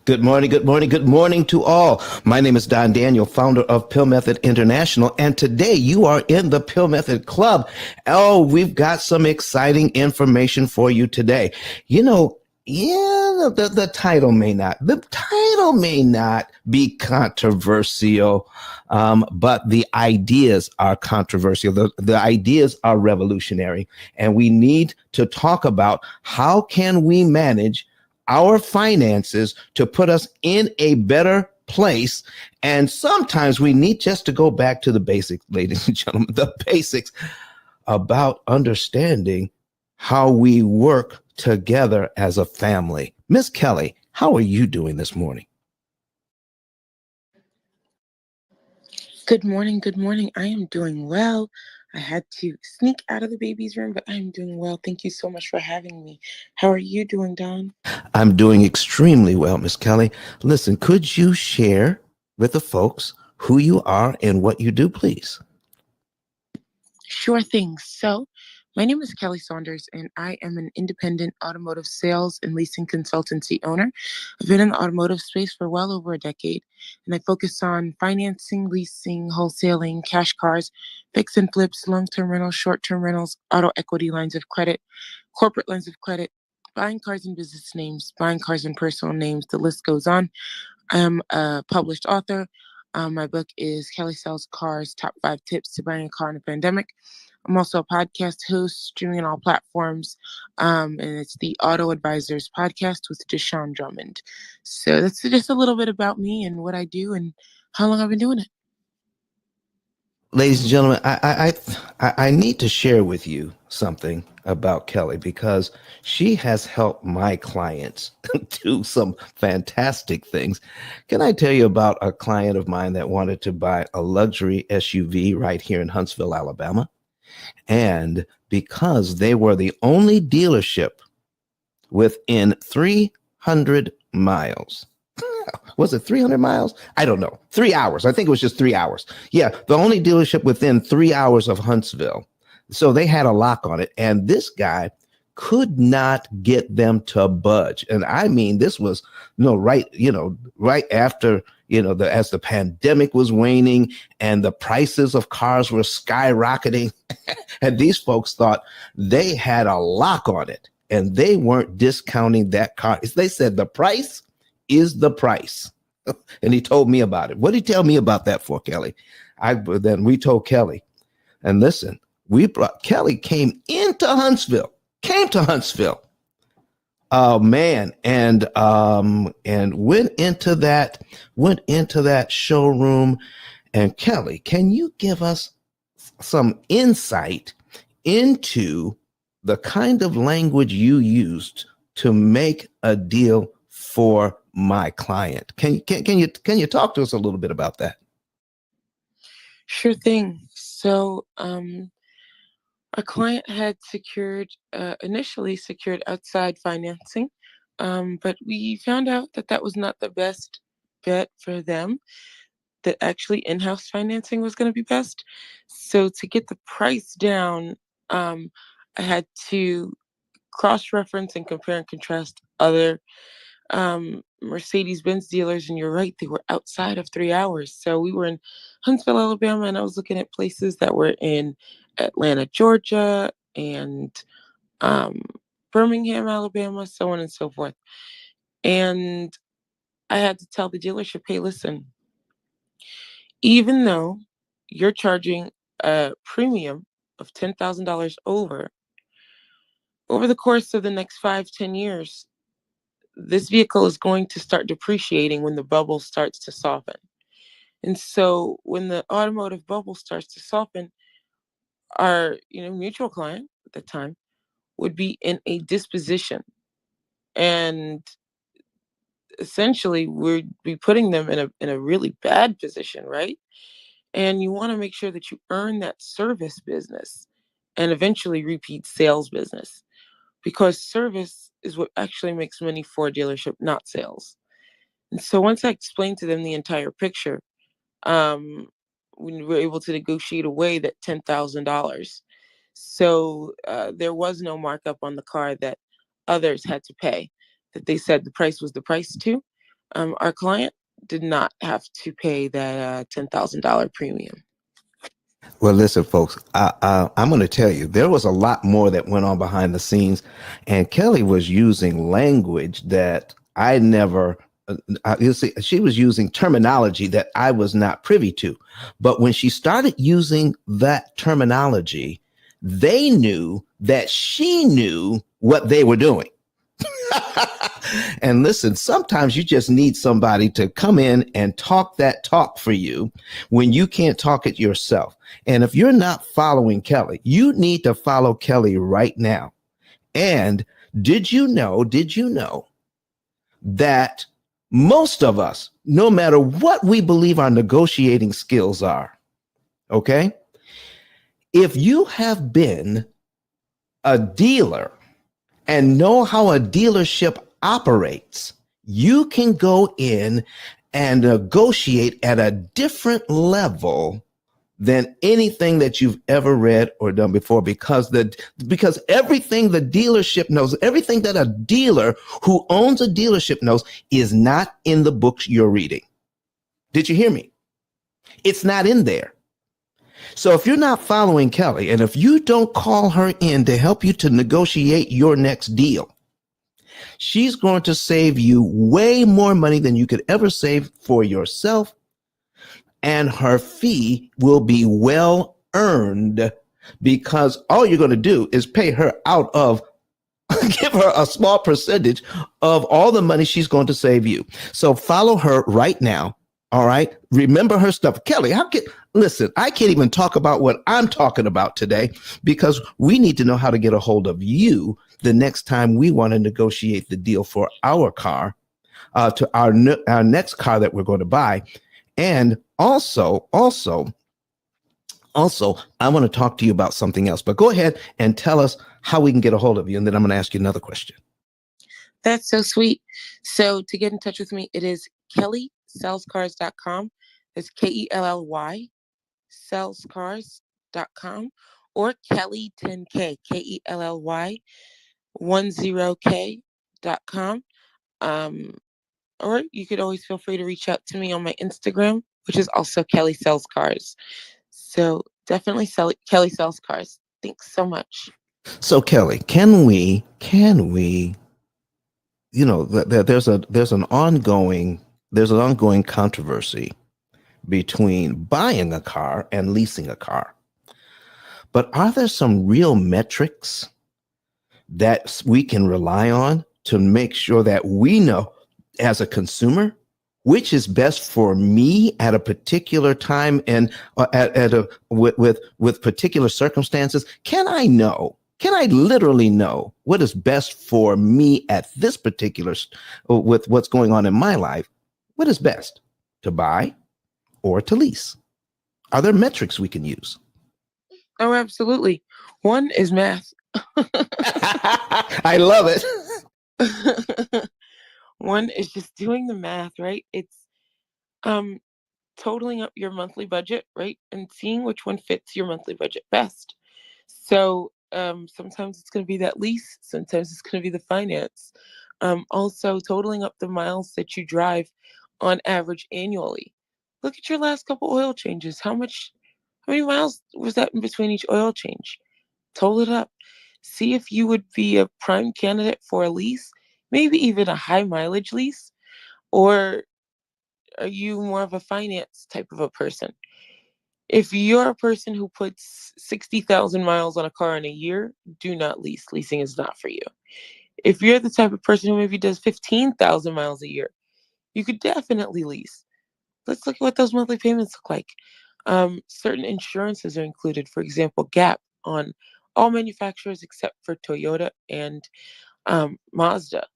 Good morning, good morning, good morning to all. My name is Don Daniel, founder of P.I.L.L Method International, and today you are in the P.I.L.L Method Club. Oh, we've got some exciting information for you today. The title may not be controversial, but the ideas are controversial. The ideas are revolutionary, and we need to talk about how can we manage our finances to put us in a better place. And sometimes we need just to go back to the basics, ladies and gentlemen, the basics about understanding how we work together as a family. Miss Kelly, how are you doing this morning? Good morning. Good morning. I am doing well. I had to sneak out of the baby's room, but I'm doing well. Thank you so much for having me. How are you doing, Don? I'm doing extremely well, Miss Kelly. Listen, could you share with the folks who you are and what you do, please? Sure thing. My name is Kelly Saunders, and I am an independent automotive sales and leasing consultancy owner. I've been in the automotive space for well over a decade, and I focus on financing, leasing, wholesaling, cash cars, fix and flips, long-term rentals, short-term rentals, auto equity lines of credit, corporate lines of credit, buying cars in business names, buying cars in personal names. The list goes on. I am a published author. My book is Kelly Sells Cars, Top 5 Tips to Buying a Car in a Pandemic. I'm also a podcast host, streaming on all platforms, and it's the Auto Advisors podcast with Deshaun Drummond. So that's just a little bit about me and what I do and how long I've been doing it. Ladies and gentlemen, I need to share with you something about Kelly because she has helped my clients do some fantastic things. Can I tell you about a client of mine that wanted to buy a luxury SUV right here in Huntsville, Alabama? And because they were the only dealership within 300 miles, was it 300 miles? I don't know. 3 hours. I think it was just 3 hours. Yeah, the only dealership within 3 hours of Huntsville. So they had a lock on it. And this guy could not get them to budge. And I mean, this was, right after, as the pandemic was waning and the prices of cars were skyrocketing. And these folks thought they had a lock on it and they weren't discounting that car. They said the price is the price. And he told me about it. What did he tell me about that for, Kelly? Then we told Kelly, and listen, Kelly came to Huntsville. Oh man, and went into that showroom. And Kelly, can you give us some insight into the kind of language you used to make a deal for my client? Can you talk to us a little bit about that? Sure thing. Our client had initially secured outside financing, but we found out that that was not the best bet for them, that actually in-house financing was going to be best. So to get the price down, I had to cross-reference and compare and contrast other Mercedes-Benz dealers, and you're right, they were outside of 3 hours. So we were in Huntsville, Alabama, and I was looking at places that were in Atlanta, Georgia, and um, Birmingham, Alabama, so on and so forth. And I had to tell the dealership, hey, listen, even though you're charging a premium of $10,000 over the course of the next 5-10 years, this vehicle is going to start depreciating when the bubble starts to soften. And so when the automotive bubble starts to soften, our mutual client at the time would be in a disposition. And essentially we'd be putting them in a really bad position, right? And you want to make sure that you earn that service business and eventually repeat sales business, because service is what actually makes money for a dealership, not sales. And so once I explained to them the entire picture, we were able to negotiate away that $10,000. So there was no markup on the car that others had to pay, that they said the price was the price too. Our client did not have to pay that $10,000 premium. Well, listen, folks, I'm going to tell you, there was a lot more that went on behind the scenes, and Kelly was using language that I never. You see, she was using terminology that I was not privy to. But when she started using that terminology, they knew that she knew what they were doing. And listen, sometimes you just need somebody to come in and talk that talk for you when you can't talk it yourself. And if you're not following Kelly, you need to follow Kelly right now. And did you know that most of us, no matter what we believe our negotiating skills are, okay, if you have been a dealer and know how a dealership operates, you can go in and negotiate at a different level than anything that you've ever read or done before, because everything the dealership knows, everything that a dealer who owns a dealership knows is not in the books you're reading. Did you hear me? It's not in there. So if you're not following Kelly, and if you don't call her in to help you to negotiate your next deal, she's going to save you way more money than you could ever save for yourself, and her fee will be well earned, because all you're going to do is pay her out of give her a small percentage of all the money she's going to save you. So follow her right now. All right. Remember her stuff. Kelly, listen, I can't even talk about what I'm talking about today, because we need to know how to get a hold of you the next time we want to negotiate the deal for our car, to our next car that we're going to buy. And also, I want to talk to you about something else, but go ahead and tell us how we can get a hold of you. And then I'm going to ask you another question. That's so sweet. So to get in touch with me, it is kellysellscars.com. That's KELLY, sellscars.com, or Kelly10K, KELLY 10K.com. Or you could always feel free to reach out to me on my Instagram, which is also Kelly Sells Cars. So definitely Kelly Sells Cars. Thanks so much. So Kelly, can we, there's an ongoing controversy between buying a car and leasing a car. But are there some real metrics that we can rely on to make sure that we know, as a consumer, which is best for me at a particular time, and with particular circumstances? Can I literally know what is best for me at this particular, with what's going on in my life? What is best, to buy or to lease? Are there metrics we can use? Oh, absolutely. One is math. I love it. One is just doing the math, right? It's um totaling up your monthly budget, right? And seeing which one fits your monthly budget best. So sometimes it's going to be that lease, sometimes it's going to be the finance. Also, totaling up the miles that you drive on average annually. Look at your last couple oil changes. How many miles was that in between each oil change? Total it up. See if you would be a prime candidate for a lease, maybe even a high mileage lease, or are you more of a finance type of a person? If you're a person who puts 60,000 miles on a car in a year, do not lease. Leasing is not for you. If you're the type of person who maybe does 15,000 miles a year, you could definitely lease. Let's look at what those monthly payments look like. Certain insurances are included. For example, GAP on all manufacturers except for Toyota and Mazda.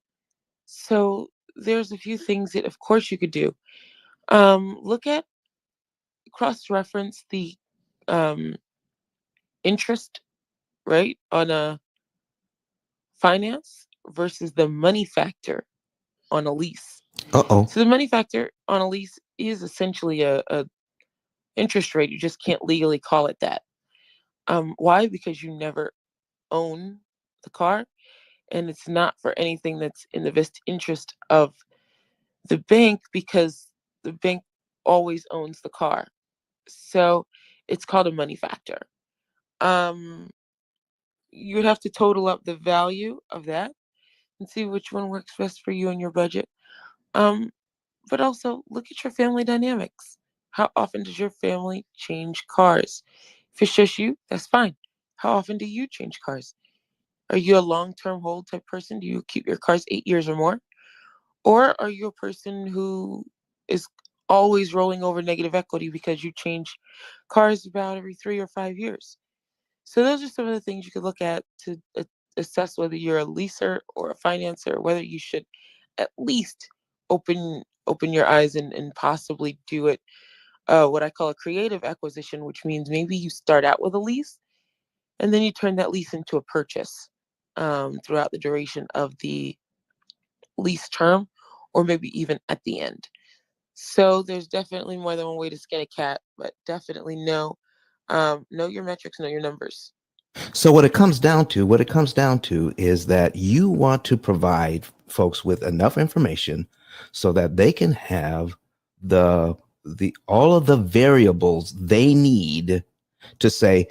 So there's a few things that, of course, you could do. Look at cross-reference the um, interest, right, on a finance versus the money factor on a lease. Uh-oh. So the money factor on a lease is essentially a interest rate. You just can't legally call it that. Why? Because you never own the car, and it's not for anything that's in the best interest of The bank, because the bank always owns the car. So it's called a money factor. Um, you would have to total up the value of that and see which one works best for you and your budget. Um, but also look at your family dynamics. How often does your family change cars? If it's just you, that's fine. How often do you change cars? Are you a long term hold type person? Do you keep your cars 8 years or more? Or are you a person who is always rolling over negative equity because you change cars about every 3 or 5 years? So those are some of the things you could look at to assess whether you're a leaser or a financer, or whether you should at least open your eyes and possibly do it, what I call a creative acquisition, which means maybe you start out with a lease and then you turn that lease into a purchase, throughout the duration of the lease term, or maybe even at the end. So there's definitely more than one way to skin a cat, but definitely know your metrics, know your numbers. So what it comes down to is that you want to provide folks with enough information so that they can have the all of the variables they need to say,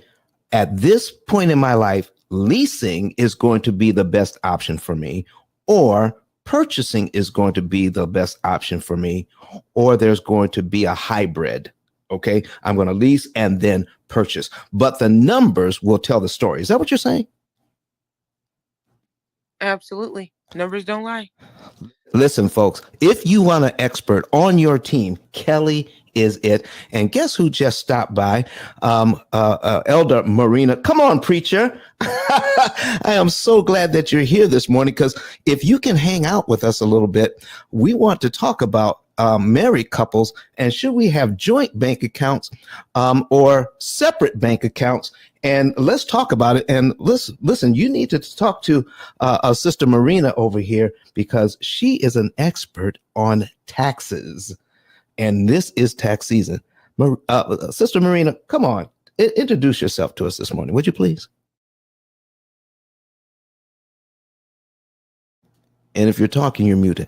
at this point in my life, leasing is going to be the best option for me, or purchasing is going to be the best option for me, or there's going to be a hybrid. Okay, I'm going to lease and then purchase, but the numbers will tell the story. Is that what you're saying? Absolutely. Numbers don't lie. Listen, folks, if you want an expert on your team, Kelly is it. And guess who just stopped by? Elder Marina. Come on, preacher. I am so glad that you're here this morning, because if you can hang out with us a little bit, we want to talk about married couples, and should we have joint bank accounts or separate bank accounts? And let's talk about it. And listen, you need to talk to Sister Marina over here, because she is an expert on taxes. And this is tax season. Sister Marina, come on, introduce yourself to us this morning, would you please? And if you're talking, you're muted.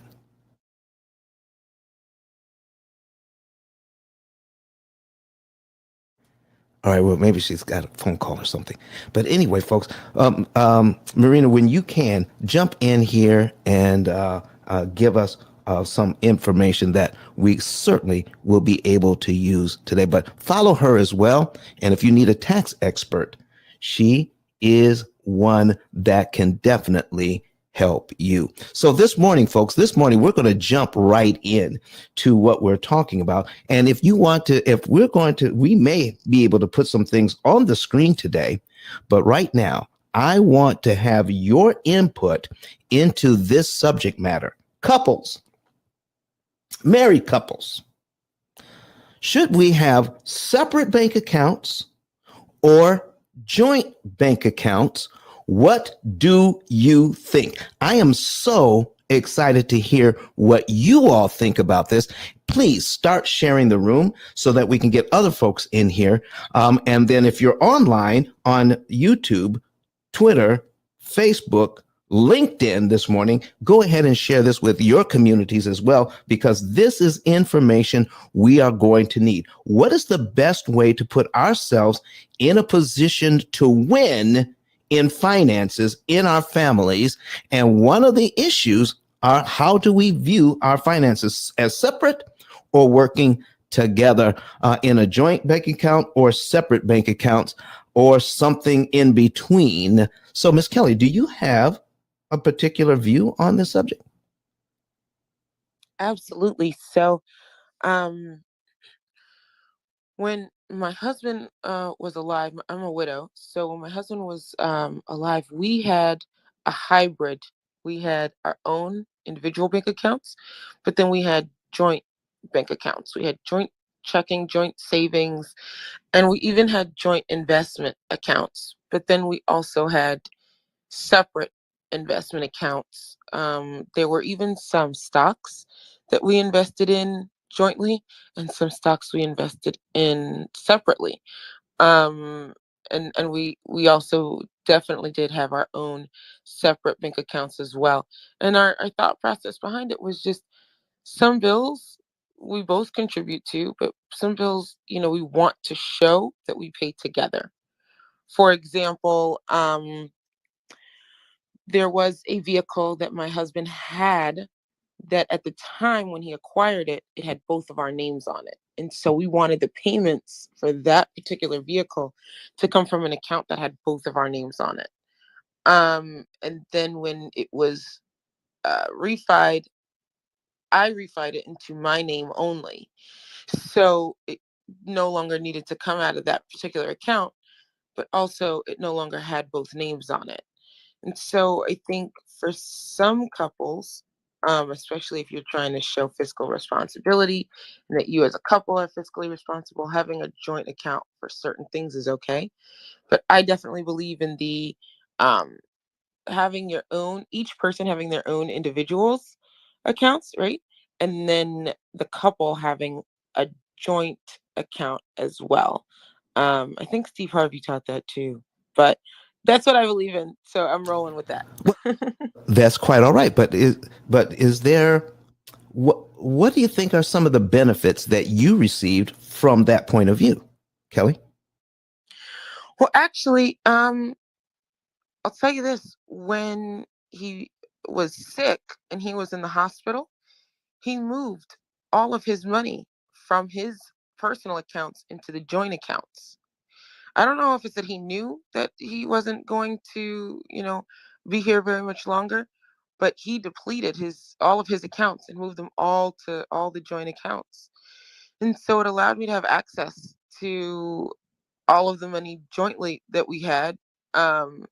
All right, well, maybe she's got a phone call or something. But anyway, folks, Marina, when you can, jump in here and give us some information that we certainly will be able to use today. But follow her as well. And if you need a tax expert, she is one that can definitely help you. So this morning, folks, this morning we're going to jump right in to what we're talking about. And if you want to, if we're going to, we may be able to put some things on the screen today, but right now, I want to have your input into this subject matter. Couples, married couples, should we have separate bank accounts or joint bank accounts? What do you think? I am so excited to hear what you all think about this. Please start sharing the room so that we can get other folks in here. And then if you're online on YouTube, Twitter, Facebook, LinkedIn this morning, go ahead and share this with your communities as well, because this is information we are going to need. What is the best way to put ourselves in a position to win in finances in our families? And one of the issues are, how do we view our finances, as separate or working together in a joint bank account, or separate bank accounts, or something in between? So, Miss Kelly, do you have a particular view on this subject? Absolutely. So, um, when my husband was alive, I'm a widow. So when my husband was alive, we had a hybrid. We had our own individual bank accounts, but then we had joint bank accounts. We had joint checking, joint savings, and we even had joint investment accounts. But then we also had separate investment accounts. There were even some stocks that we invested in jointly, and some stocks we invested in separately. Um, and we also definitely did have our own separate bank accounts as well. And our thought process behind it was just Some bills we both contribute to, but some bills, we want to show that we pay together. For example, there was a vehicle that my husband had that at the time when he acquired it, it had both of our names on it. And so we wanted the payments for that particular vehicle to come from an account that had both of our names on it. And then when it was refied, I refied it into my name only. So it no longer needed to come out of that particular account, but also it no longer had both names on it. And so I think for some couples, especially if you're trying to show fiscal responsibility and that you as a couple are fiscally responsible, having a joint account for certain things is okay. But I definitely believe in the um, having your own, each person having their own individuals accounts, right? And then the couple having a joint account as well. I think Steve Harvey taught that too, but that's what I believe in. So I'm rolling with that. Well, that's quite all right. But is there what do you think are some of the benefits that you received from that point of view, Kelly? Well, actually, I'll tell you this: when he was sick and he was in the hospital, he moved all of his money from his personal accounts into the joint accounts. I don't know if it's that he knew that he wasn't going to, be here very much longer, but he depleted his all of his accounts and moved them all to all the joint accounts. And so it allowed me to have access to all of the money jointly that we had, um,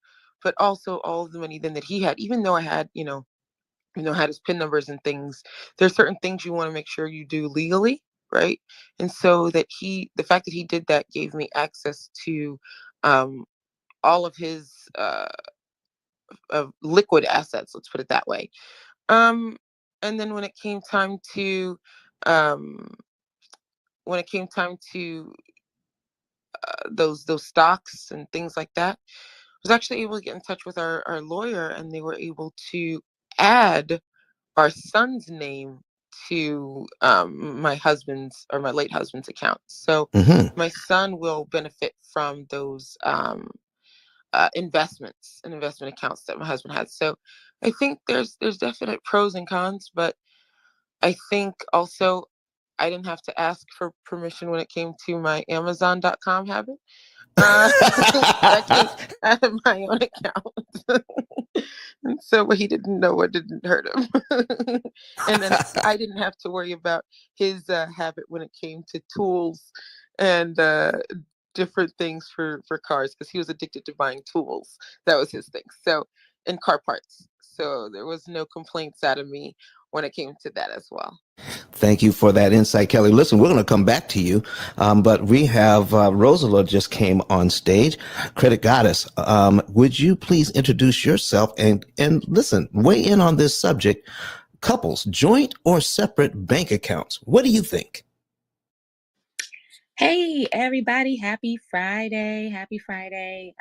but also all of the money then that he had, even though I had, had his PIN numbers and things. There's certain things you want to make sure you do legally, right? And so the fact that he did that gave me access to um, all of his liquid assets. Let's put it that way. Um, and then um, when it came time to those stocks and things like that, I was actually able to get in touch with our lawyer, and they were able to add our son's name to my husband's or my late husband's account. So Mm-hmm. my son will benefit from those investments and investment accounts that my husband has. So I think there's definite pros and cons, but I think also I didn't have to ask for permission when it came to my Amazon.com habit. Uh, that came out of my own account. And so what he didn't know what didn't hurt him. And then I didn't have to worry about his habit when it came to tools and different things for cars because he was addicted to buying tools. That was his thing. So, and car parts. So there was no complaints out of me when it came to that as well. Thank you for that insight, Kelly. Listen, we're going to come back to you, but we have Rosala just came on stage. Credit Goddess, would you please introduce yourself and listen, weigh in on this subject? Couples, joint or separate bank accounts? What do you think? Hey, everybody. Happy Friday. Happy Friday.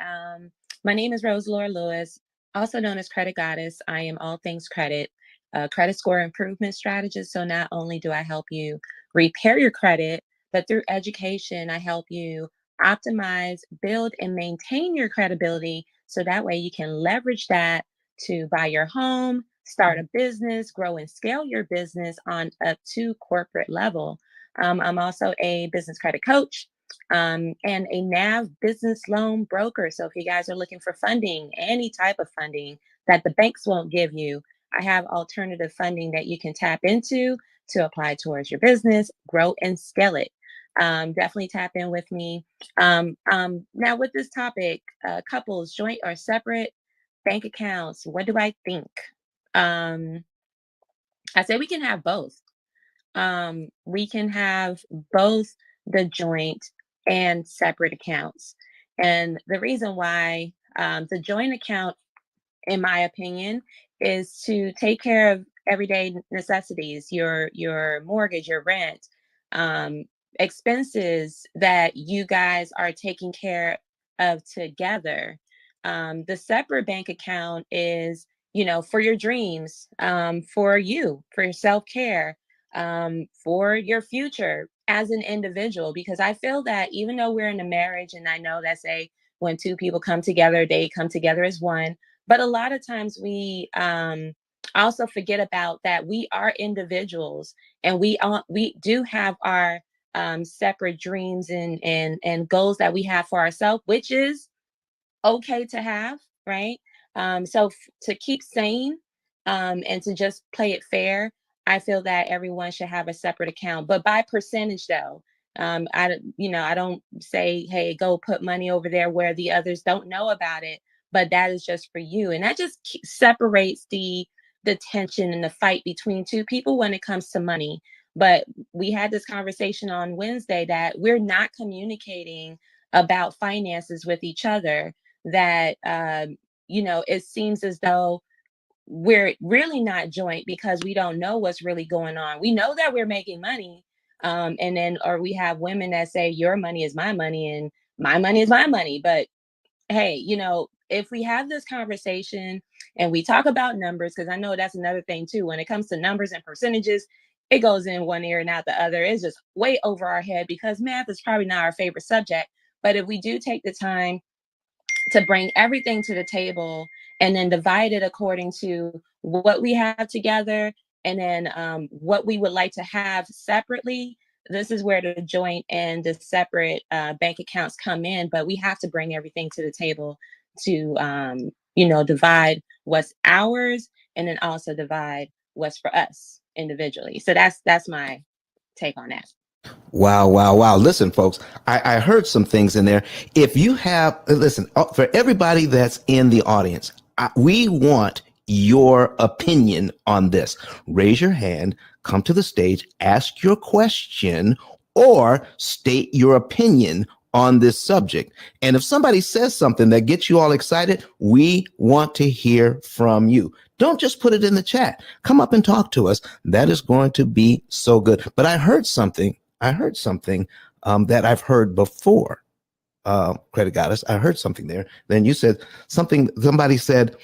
My name is Rose Laura Lewis, also known as Credit Goddess. I am all things credit, a credit score improvement strategist. So not only do I help you repair your credit, but through education, I help you optimize, build, and maintain your credibility. So that way you can leverage that to buy your home, start a business, grow and scale your business on up to corporate level. I'm also a business credit coach and a NAV business loan broker. So if you guys are looking for funding, any type of funding that the banks won't give you, I have alternative funding that you can tap into to apply towards your business, grow and scale it. Definitely tap in with me. Now, with this topic, couples, joint or separate bank accounts, what do I think? Um, I say we can have both. We can have both the joint and separate accounts. And the reason why the joint account, in my opinion, is to take care of everyday necessities, your mortgage, your rent, um, expenses that you guys are taking care of together. The separate bank account is, for your dreams, for you, for your self care. for your future as an individual. Because I feel that even though we're in a marriage, and I know that say when two people come together, they come together as one. But a lot of times we also forget about that we are individuals, and we do have our separate dreams and goals that we have for ourselves, which is okay to have, right? To keep sane, and to just play it fair, I feel that everyone should have a separate account, but by percentage though. I don't say, hey, go put money over there where the others don't know about it, but that is just for you, and that just separates the tension and the fight between two people when it comes to money. But we had this conversation on Wednesday that we're not communicating about finances with each other, that it seems as though we're really not joint because we don't know what's really going on. We know that we're making money, and then or we have women that say your money is my money and my money is my money. But hey, if we have this conversation and we talk about numbers, because I know that's another thing too, when it comes to numbers and percentages, it goes in one ear and out the other. It's just way over our head because math is probably not our favorite subject. But if we do take the time to bring everything to the table and then divide it according to what we have together, and then what we would like to have separately, this is where the joint and the separate bank accounts come in. But we have to bring everything to the table to divide what's ours, and then also divide what's for us individually. So that's my take on that. Wow, wow, wow. Listen, folks, I heard some things in there. If you have, listen, for everybody that's in the audience, we want your opinion on this. Raise your hand, come to the stage, ask your question, or state your opinion on this subject. And if somebody says something that gets you all excited, we want to hear from you. Don't just put it in the chat. Come up and talk to us. That is going to be so good. But I heard something that I've heard before. Credit Goddess, I heard something there. Then you said something. Somebody said,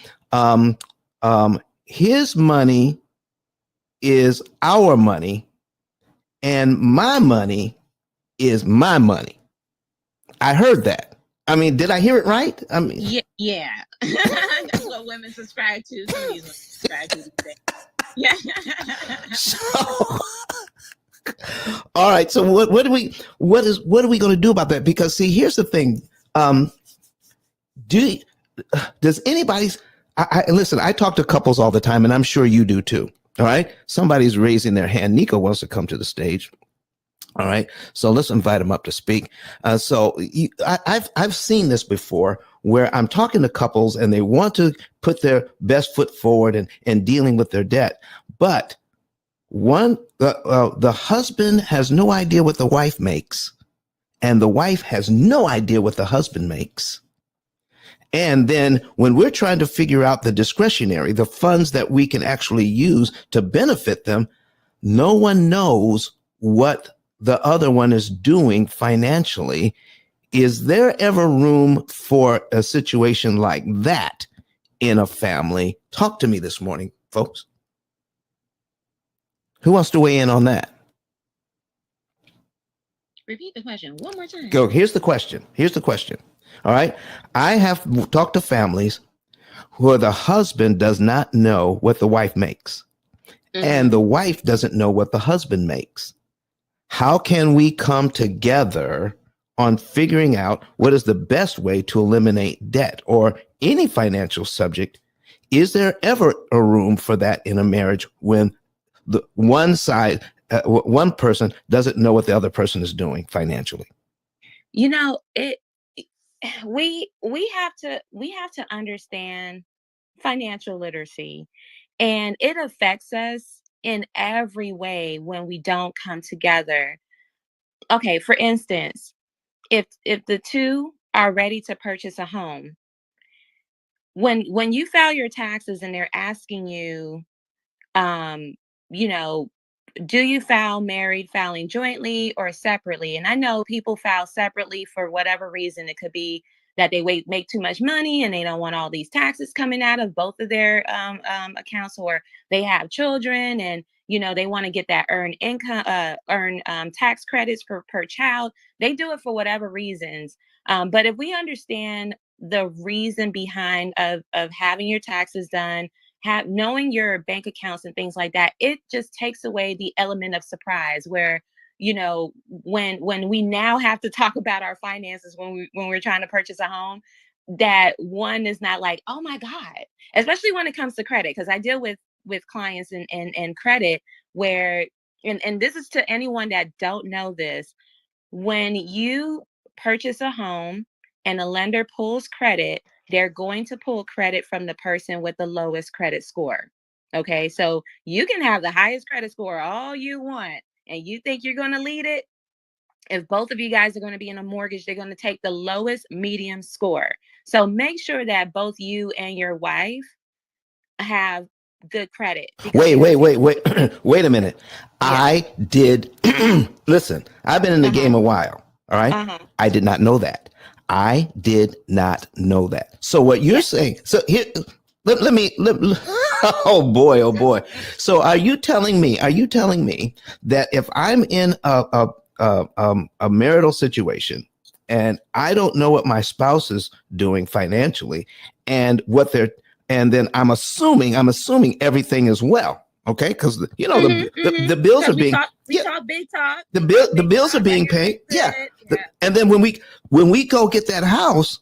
his money is our money, and my money is my money. I heard that. I mean, did I hear it right? I mean, yeah. That's what women subscribe to. Some of these women subscribe to these days. Yeah. So, all right. So what are we going to do about that? Because see, here's the thing. Do does anybody's listen? I talk to couples all the time, and I'm sure you do too. All right. Somebody's raising their hand. Nico wants to come to the stage. All right. So let's invite him up to speak. I've seen this before where I'm talking to couples and they want to put their best foot forward and dealing with their debt, but the husband has no idea what the wife makes, and the wife has no idea what the husband makes. And then when we're trying to figure out the funds that we can actually use to benefit them, no one knows what the other one is doing financially. Is there ever room for a situation like that in a family? Talk to me this morning, folks. Who wants to weigh in on that? Repeat the question one more time. Go. Here's the question. All right. I have talked to families where the husband does not know what the wife makes, and the wife doesn't know what the husband makes. How can we come together on figuring out what is the best way to eliminate debt or any financial subject? Is there ever a room for that in a marriage when the one side, one person doesn't know what the other person is doing financially? We have to understand financial literacy, and it affects us in every way when we don't come together. Okay, for instance, if the two are ready to purchase a home, when you file your taxes and they're asking you, um you know do you file married, filing jointly or separately? And I know people file separately for whatever reason. It could be that they make too much money and they don't want all these taxes coming out of both of their accounts, or they have children and they want to get that earned income, tax credits for per child. They do it for whatever reasons. But if we understand the reason behind of having your taxes done, knowing your bank accounts and things like that, it just takes away the element of surprise where, when we now have to talk about our finances when we're trying to purchase a home, that one is not like, oh my God, especially when it comes to credit, because I deal with clients and credit where, and this is to anyone that don't know this, when you purchase a home and a lender pulls credit, they're going to pull credit from the person with the lowest credit score. Okay, so you can have the highest credit score all you want, and you think you're going to lead it. If both of you guys are going to be in a mortgage, they're going to take the lowest medium score. So make sure that both you and your wife have good credit. Wait, wait a minute. Yeah. I did listen. I've been in the game a while. All right. I did not know that. I did not know that. So what you're saying? So here, let me. Oh boy, oh boy. So are you telling me? Are you telling me that if I'm in a marital situation and I don't know what my spouse is doing financially and what they're and then I'm assuming everything is well. Okay, because the bills are being we talk big talk. The bills are being paid. Yeah. And then when we go get that house,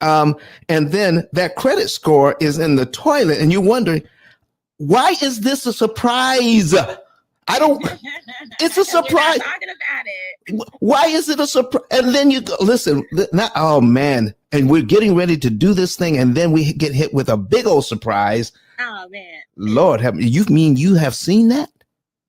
and then that credit score is in the toilet, and you're wondering, why is this a surprise? I don't. It's a surprise. We're not talking about it. Why is it a surprise? And then you go, listen. Oh man! And we're getting ready to do this thing, and then we get hit with a big old surprise. Oh man! Lord, you have seen that?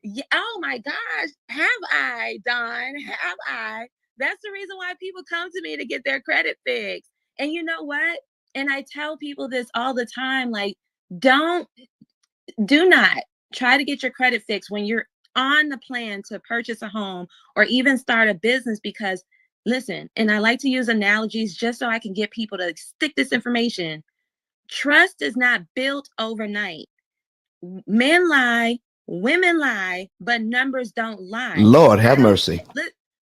Yeah. Oh my gosh! Have I, Don? Have I? That's the reason why people come to me to get their credit fixed. And you know what? And I tell people this all the time: like, do not try to get your credit fixed when you're on the plan to purchase a home or even start a business, because listen, and I like to use analogies just so I can get people to stick this information. Trust is not built overnight. Men lie, women lie, but numbers don't lie. Lord have mercy.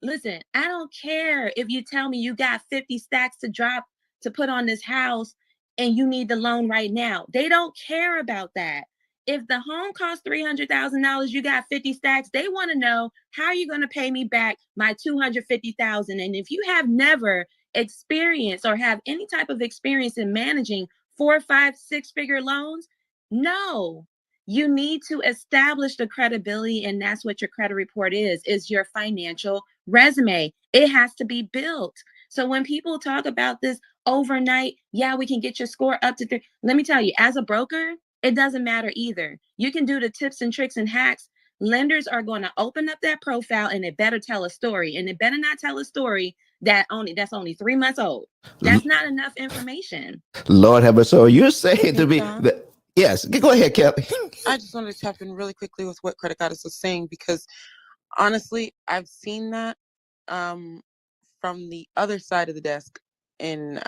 Listen, I don't care if you tell me you got 50 stacks to drop to put on this house and you need the loan right now. They don't care about that. If the home costs $300,000, you got 50 stacks, they want to know, how are you going to pay me back my $250,000? And if you have never experienced or have any type of experience in managing 4, 5, 6-figure loans, no, you need to establish the credibility, and that's what your credit report is your financial resume. It has to be built. So when people talk about this overnight, yeah, we can get your score up to 3. Let me tell you, as a broker, it doesn't matter either. You can do the tips and tricks and hacks. Lenders are going to open up that profile, and it better tell a story. And it better not tell a story that's only 3 months old. That's not enough information. Lord have mercy. So you're saying to me that, yes, go ahead, Kelly. I just wanted to tap in really quickly with what Credit Goddess was saying, because honestly, I've seen that from the other side of the desk in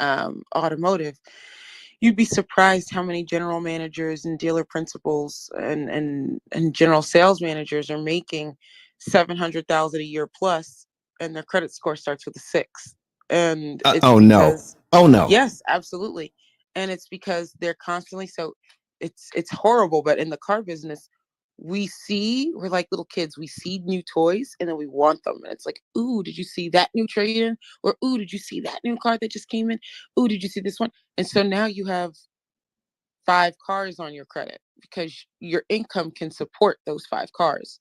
automotive. You'd be surprised how many general managers and dealer principals and general sales managers are making $700,000 a year plus, and their credit score starts with a 6. And it's no. Yes, absolutely. And it's because they're constantly, so it's horrible. But in the car business, we're like little kids. We see new toys and then we want them. And it's like, ooh, did you see that new trade-in? Or, ooh, did you see that new car that just came in? Ooh, did you see this one? And so now you have 5 cars on your credit because your income can support those 5 cars.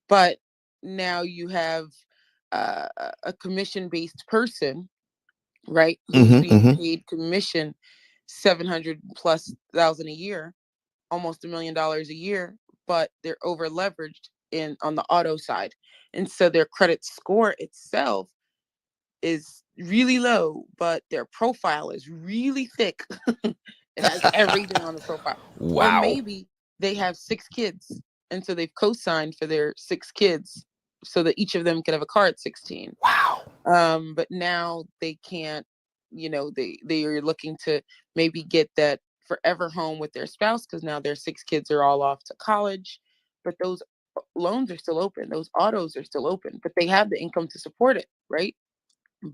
But now you have a commission-based person, right, who's being paid commission 700 plus thousand a year, almost $1 million a year, but they're over leveraged on the auto side. And so their credit score itself is really low, but their profile is really thick. It has everything on the profile. Wow. Or maybe they have 6 kids, and so they've co-signed for their 6 kids so that each of them can have a car at 16. Wow. But now they can't, they are looking to maybe get that forever home with their spouse, because now their 6 kids are all off to college. but those loans are still open. Those autos are still open, but they have the income to support it, right?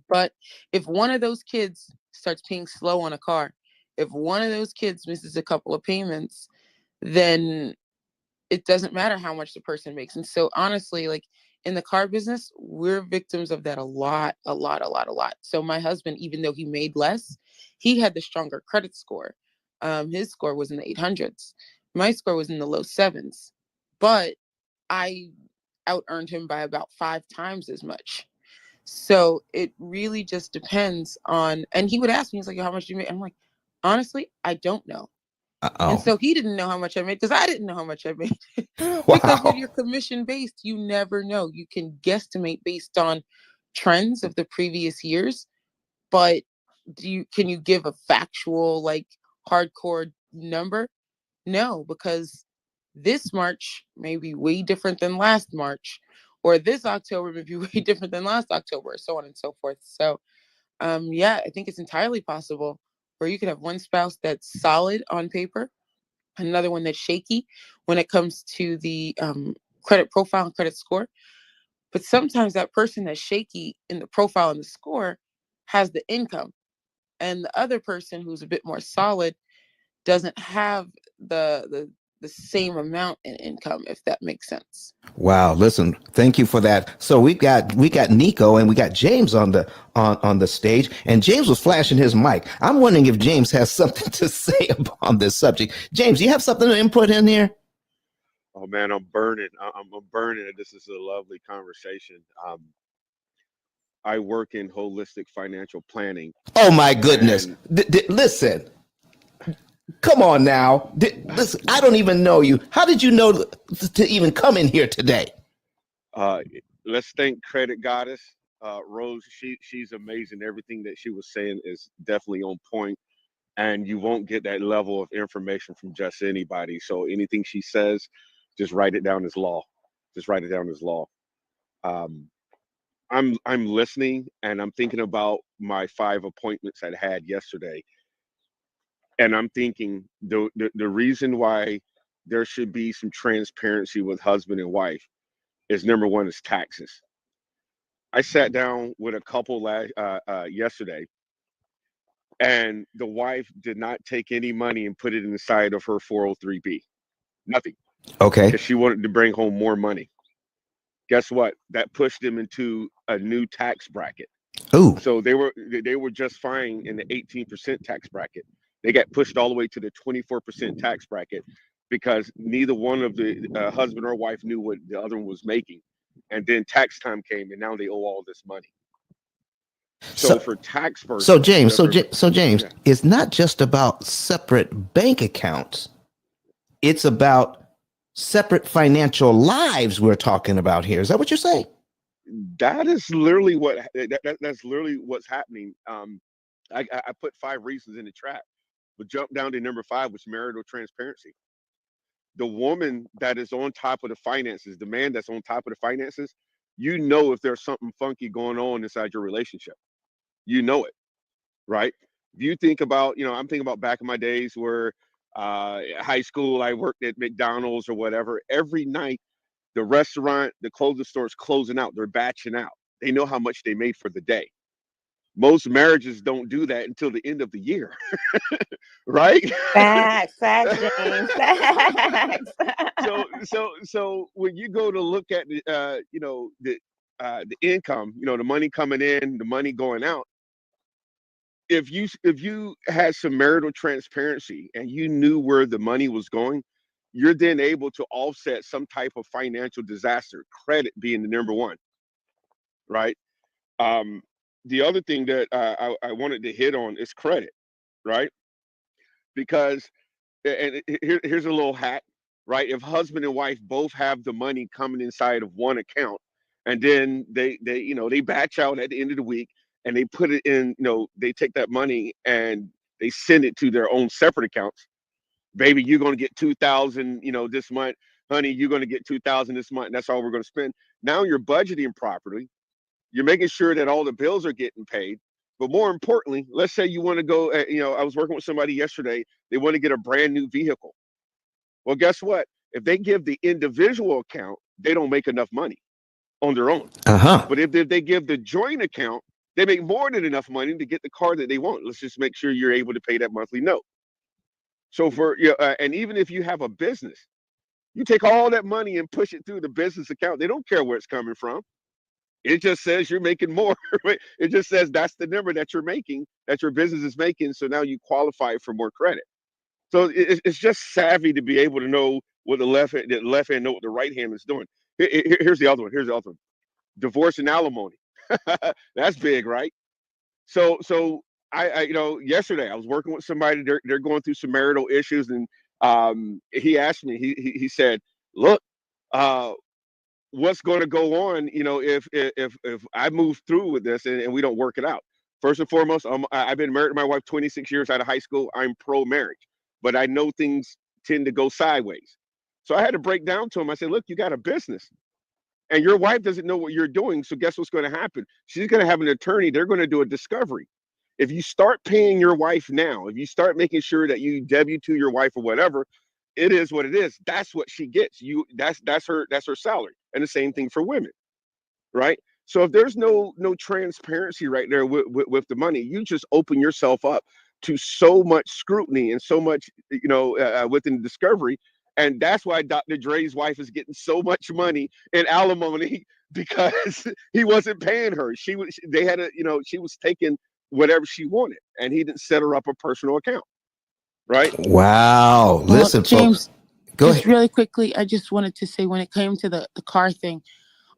But if one of those kids starts paying slow on a car, if one of those kids misses a couple of payments, then it doesn't matter how much the person makes. And so honestly, like in the car business, we're victims of that a lot, a lot, a lot, a lot. So my husband, even though he made less, he had the stronger credit score. His score was in the 800s. My score was in the low sevens, but I out earned him by about 5 times as much. So it really just depends on, and he would ask me, he's like, how much do you make? I'm like, honestly, I don't know. And Uh-oh. so he didn't know how much I made because I didn't know how much I made. Because when Wow. you're commission based, you never know. You can guesstimate based on trends of the previous years, but can you give a factual, like hardcore number? No, because this March may be way different than last March, or this October may be way different than last October, so on and so forth. So yeah, I think it's entirely possible where you could have one spouse that's solid on paper, another one that's shaky when it comes to the credit profile and credit score. But sometimes that person that's shaky in the profile and the score has the income, and the other person who's a bit more solid doesn't have the same amount in income, if that makes sense. Wow, listen, thank you for that. So we got Nico and we got James on the stage, and James was flashing his mic. I'm wondering if James has something to say on this subject. James, you have something to input in here? Oh man, I'm burning. I'm burning. This is a lovely conversation. I work in holistic financial planning, Oh my goodness. and Listen, come on now. Listen, I don't even know you. How did you know to even come in here today? uh, let's thank Credit Goddess Rose. She's amazing. Everything that she was saying is definitely on point, and you won't get that level of information from just anybody. So anything she says, just write it down as law. Just write it down as law. Um, I'm listening and I'm thinking about my 5 appointments I had yesterday, and I'm thinking the reason why there should be some transparency with husband and wife is number one is taxes. I sat down with a couple yesterday, and the wife did not take any money and put it inside of her 403b, nothing, Okay. because she wanted to bring home more money. Guess what? That pushed them into a new tax bracket. Ooh. So they were just fine in the 18% tax bracket. They got pushed all the way to the 24% tax bracket because neither one of the husband or wife knew what the other one was making. And then tax time came, and now they owe all this money. So So for tax so purposes, James, just so for so James, yeah, it's not just about separate bank accounts. It's about separate financial lives we're talking about here. Is that what you're saying? that is literally that's literally what's happening. I put 5 reasons in the trap, but jump down to number 5, which is marital transparency. The woman that is on top of the finances, the man that's on top of the finances, you know if there's something funky going on inside your relationship. You know it, right? If you think about, I'm thinking about back in my days where high school, I worked at McDonald's or whatever. Every night, the restaurant, the clothing store is closing out. They're batching out. They know how much they made for the day. Most marriages don't do that until the end of the year, right? Facts, facts, James, facts. So when you go to look at the income, the money coming in, the money going out, if you had some marital transparency and you knew where the money was going, you're then able to offset some type of financial disaster, credit being the number one, right? um the other thing that I wanted to hit on is credit, right? Because here's a little hack, right? If husband and wife both have the money coming inside of one account, and then they batch out at the end of the week, and they put it in, they take that money and they send it to their own separate accounts. Baby, you're going to get 2,000, this month. Honey, you're going to get 2,000 this month. And that's all we're going to spend. Now you're budgeting properly. You're making sure that all the bills are getting paid. But more importantly, let's say you want to go, I was working with somebody yesterday. They want to get a brand new vehicle. Well, guess what? If they give the individual account, they don't make enough money on their own. Uh-huh. But if they give the joint account, they make more than enough money to get the car that they want. Let's just make sure you're able to pay that monthly note. So and even if you have a business, you take all that money and push it through the business account. They don't care where it's coming from. It just says you're making more. It just says that's the number that you're making, that your business is making. So now you qualify for more credit. So it's just savvy to be able to know what the left hand know what the right hand is doing. Here's the other one. Here's the other one. Divorce and alimony. That's big, right? So yesterday I was working with somebody. They're going through some marital issues, and he asked me. He said, "Look, uh, what's going to go on? If I move through with this and we don't work it out. First and foremost, I've been married to my wife 26 years out of high school. I'm pro marriage, but I know things tend to go sideways. So I had to break down to him. I said, look, you got a business and your wife doesn't know what you're doing. So guess what's going to happen? She's going to have an attorney. They're going to do a discovery. If you start paying your wife now, if you start making sure that you W-2 your wife or whatever, it is what it is. That's what she gets. That's her salary. And the same thing for women, right? So if there's no transparency right there with the money, you just open yourself up to so much scrutiny and so much, within discovery. And that's why Dr. Dre's wife is getting so much money in alimony because he wasn't paying her. She was taking whatever she wanted, and he didn't set her up a personal account, right? Wow. Well, Listen, James, folks. Go just ahead. really quickly, I just wanted to say when it came to the car thing,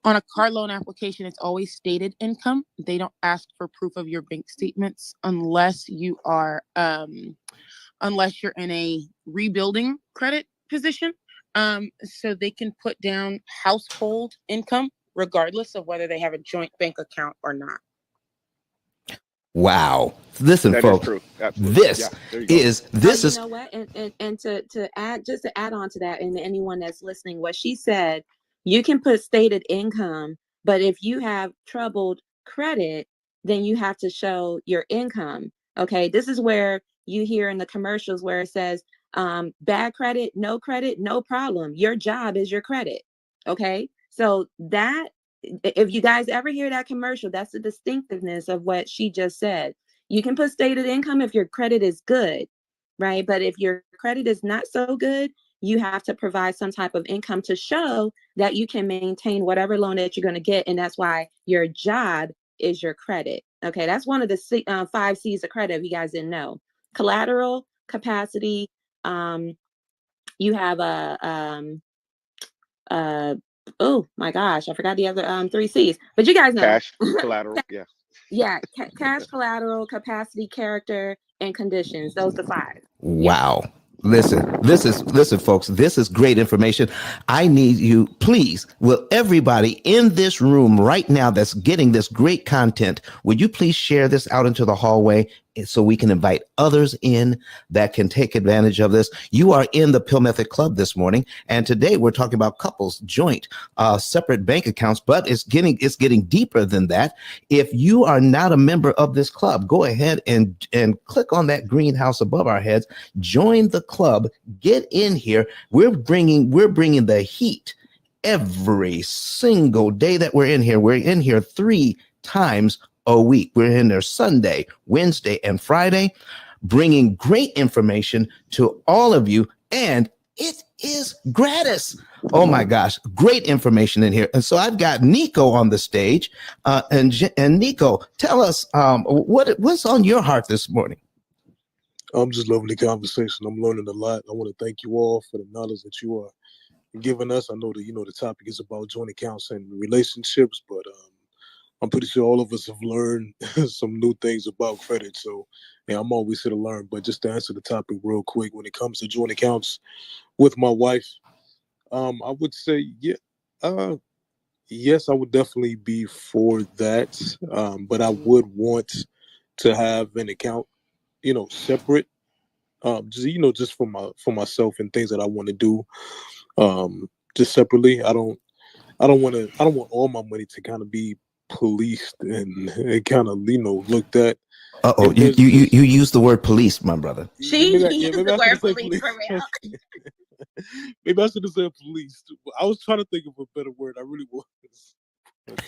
on a car loan application, it's always stated income. They don't ask for proof of your bank statements unless you are unless you're in a rebuilding credit position. So they can put down household income regardless of whether they have a joint bank account or not. Wow. Listen, That is folks. true. Absolutely. This Yeah, there you go. You know what? And to add on to that, and anyone that's listening, what she said, you can put stated income, but if you have troubled credit, then you have to show your income. Okay, this is where you hear in the commercials where it says, bad credit, no problem. Your job is your credit. Okay, so that if you guys ever hear that commercial, that's the distinctiveness of what she just said. You can put stated income if your credit is good, right? But if your credit is not so good, you have to provide some type of income to show that you can maintain whatever loan that you're going to get. And that's why your job is your credit. Okay, that's one of the 5 C's of credit, if you guys didn't know. Collateral, capacity, you have oh my gosh, I forgot the other 3 C's, but you guys know. Cash, collateral, yeah. Yeah, cash, collateral, capacity, character, and conditions. Those are the 5. Wow. Listen, folks, this is great information. I need you, please, will everybody in this room right now that's getting this great content, would you please share this out into the hallway so we can invite others in that can take advantage of this? You are in the P.I.L. Method Club this morning, and today we're talking about couples, joint, separate bank accounts, but it's getting deeper than that. If you are not a member of this club, go ahead and click on that greenhouse above our heads. Join the club. Get in here. We're bringing the heat every single day that we're in here. We're in here 3 times a week. We're in there Sunday, Wednesday, and Friday, bringing great information to all of you, and it is gratis. Oh my gosh, great information in here. And so I've got Nico on the stage, and Nico, tell us what's on your heart this morning. I'm just loving the conversation. I'm learning a lot. I want to thank you all for the knowledge that you are giving us. I know that the topic is about joint accounts and relationships, but I'm pretty sure all of us have learned some new things about credit. So yeah, I'm always here to learn. But just to answer the topic real quick, when it comes to joint accounts with my wife, I would say yes, I would definitely be for that. But I would want to have an account, separate. Just for myself and things that I want to do, just separately. I don't want all my money to kind of be policed and kind of looked at. Uh-oh, you use the word police, my brother. She used the word police for real. Maybe I should have said police. I was trying to think of a better word. I really was.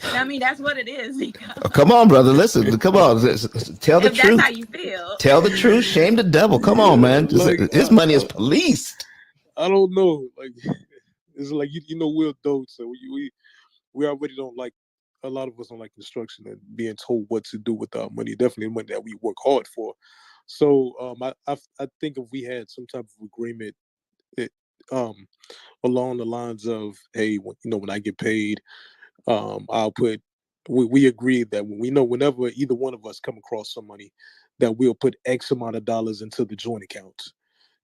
I mean, that's what it is. Oh, come on, brother. Listen, come on. Tell the If that's how truth. you feel. Tell the truth. Shame the devil. Come on, man. Like His money is policed. I don't know. Like it's like we're adults, so we already don't like. A lot of us don't like instruction and being told what to do with our money. Definitely money that we work hard for. So I think if we had some type of agreement, it, um, along the lines of, hey, when I get paid, I'll put. We agreed that whenever either one of us come across some money, that we'll put X amount of dollars into the joint account.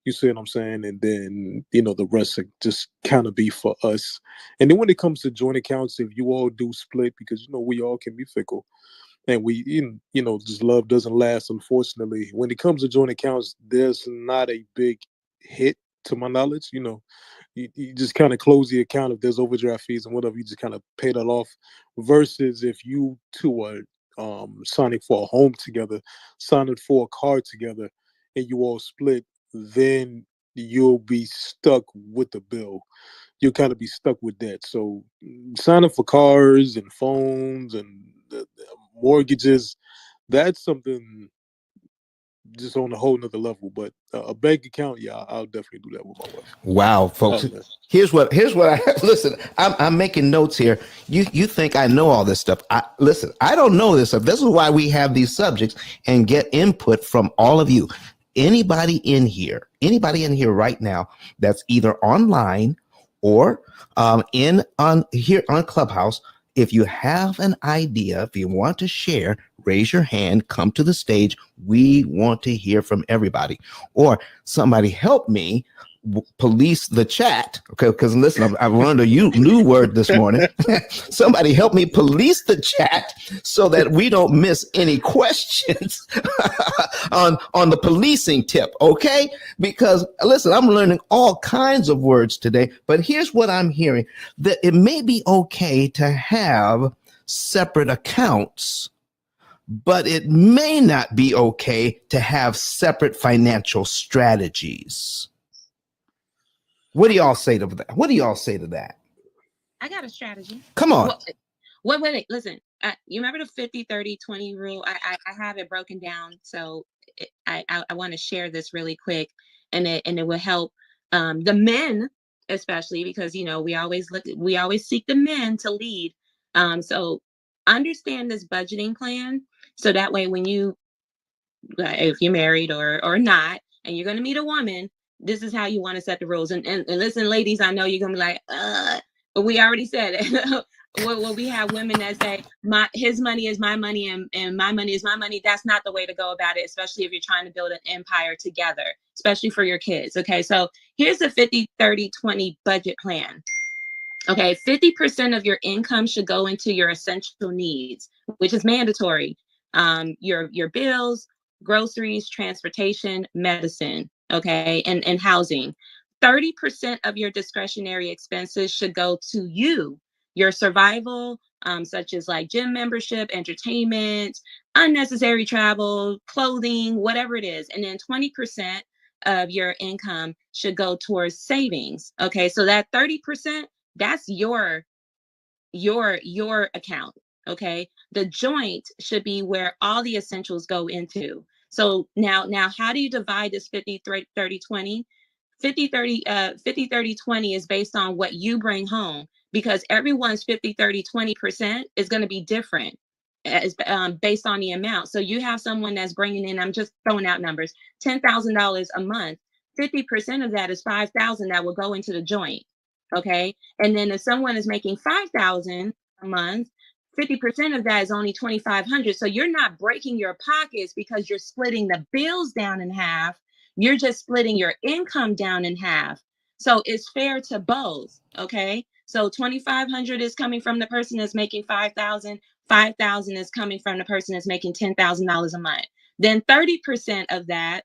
You see what I'm saying? And then, the rest will just kind of be for us. And then when it comes to joint accounts, if you all do split, because, we all can be fickle and just love doesn't last, unfortunately. When it comes to joint accounts, there's not a big hit to my knowledge. You just kind of close the account if there's overdraft fees and whatever, you just kind of pay that off versus if you two are signing for a home together, signing for a car together, and you all split, then you'll be stuck with the bill. You'll kind of be stuck with that. So signing for cars and phones and the mortgages, that's something just on a whole nother level. But a bank account, yeah, I'll definitely do that with my wife. Wow, folks. Oh, Here's what I listen. I'm making notes here. You think I know all this stuff? Listen. I don't know this stuff. This is why we have these subjects and get input from all of you. Anybody in here right now that's either online or on here on Clubhouse. If you have an idea, if you want to share, raise your hand, come to the stage. We want to hear from everybody. Or somebody help me police the chat. Okay, because listen, I've learned a new word this morning. Somebody help me police the chat so that we don't miss any questions on the policing tip. Okay, because listen, I'm learning all kinds of words today. But here's what I'm hearing: that it may be okay to have separate accounts, but it may not be okay to have separate financial strategies. What do y'all say to that? What do y'all say to that? I got a strategy. Come on. Wait. Listen, you remember the 50-30-20 rule? I have it broken down. So I want to share this really quick, and it will help the men, especially because, we always seek the men to lead. So understand this budgeting plan. So that way, when if you're married or not, and you're going to meet a woman, this is how you want to set the rules. And listen, ladies, I know you're going to be like, but we already said it. Well, we have women that say, his money is my money and my money is my money. That's not the way to go about it, especially if you're trying to build an empire together, especially for your kids. Okay, so here's the 50-30-20 budget plan. Okay, 50% of your income should go into your essential needs, which is mandatory. Your bills, groceries, transportation, medicine, okay, and housing. 30% of your discretionary expenses should go to you, your survival, such as like gym membership, entertainment, unnecessary travel, clothing, whatever it is. And then 20% of your income should go towards savings. Okay, so that 30%, that's your account. Okay, the joint should be where all the essentials go into. So now how do you divide this 50-30-20? 50-30-20 is based on what you bring home, because everyone's 50-30-20% is going to be different as based on the amount. So you have someone that's bringing in, I'm just throwing out numbers, $10,000 a month. 50% of that is 5,000 that will go into the joint. Okay, and then if someone is making 5,000 a month, 50% of that is only 2,500. So you're not breaking your pockets because you're splitting the bills down in half. You're just splitting your income down in half. So it's fair to both. Okay, so 2,500 is coming from the person that's making 5,000. 5,000 is coming from the person that's making $10,000 a month. Then 30% of that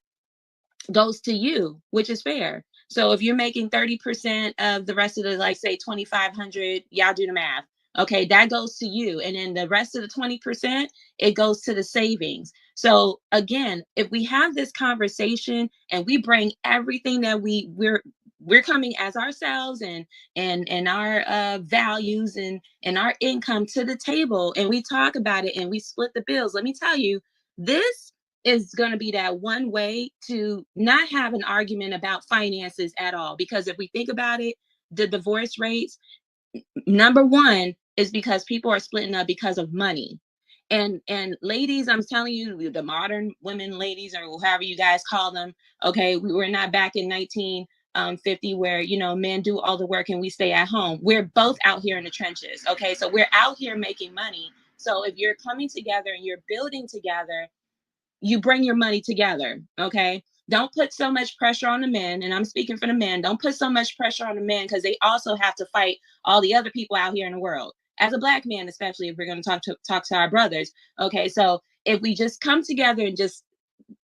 goes to you, which is fair. So if you're making 30% of the rest of the, like, say 2,500, y'all do the math. Okay, that goes to you. And then the rest of the 20%, it goes to the savings. So again, if we have this conversation and we bring everything that we're we're coming as ourselves and our values and our income to the table, and we talk about it and we split the bills. Let me tell you, this is going to be that one way to not have an argument about finances at all. Because if we think about it, the divorce rates, number one, is because people are splitting up because of money. And ladies, I'm telling you, the modern women, ladies, or however you guys call them, okay, we're not back in 1950 where, you know, men do all the work and we stay at home. We're both out here in the trenches. Okay, so we're out here making money. So if you're coming together and you're building together, you bring your money together. Okay, don't put so much pressure on the men, and I'm speaking for the men. Don't put so much pressure on the men, because they also have to fight all the other people out here in the world. As a black man, especially if we're going to talk to our brothers. Okay, so if we just come together and just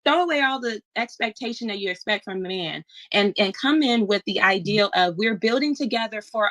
throw away all the expectation that you expect from a man, and come in with the ideal of we're building together for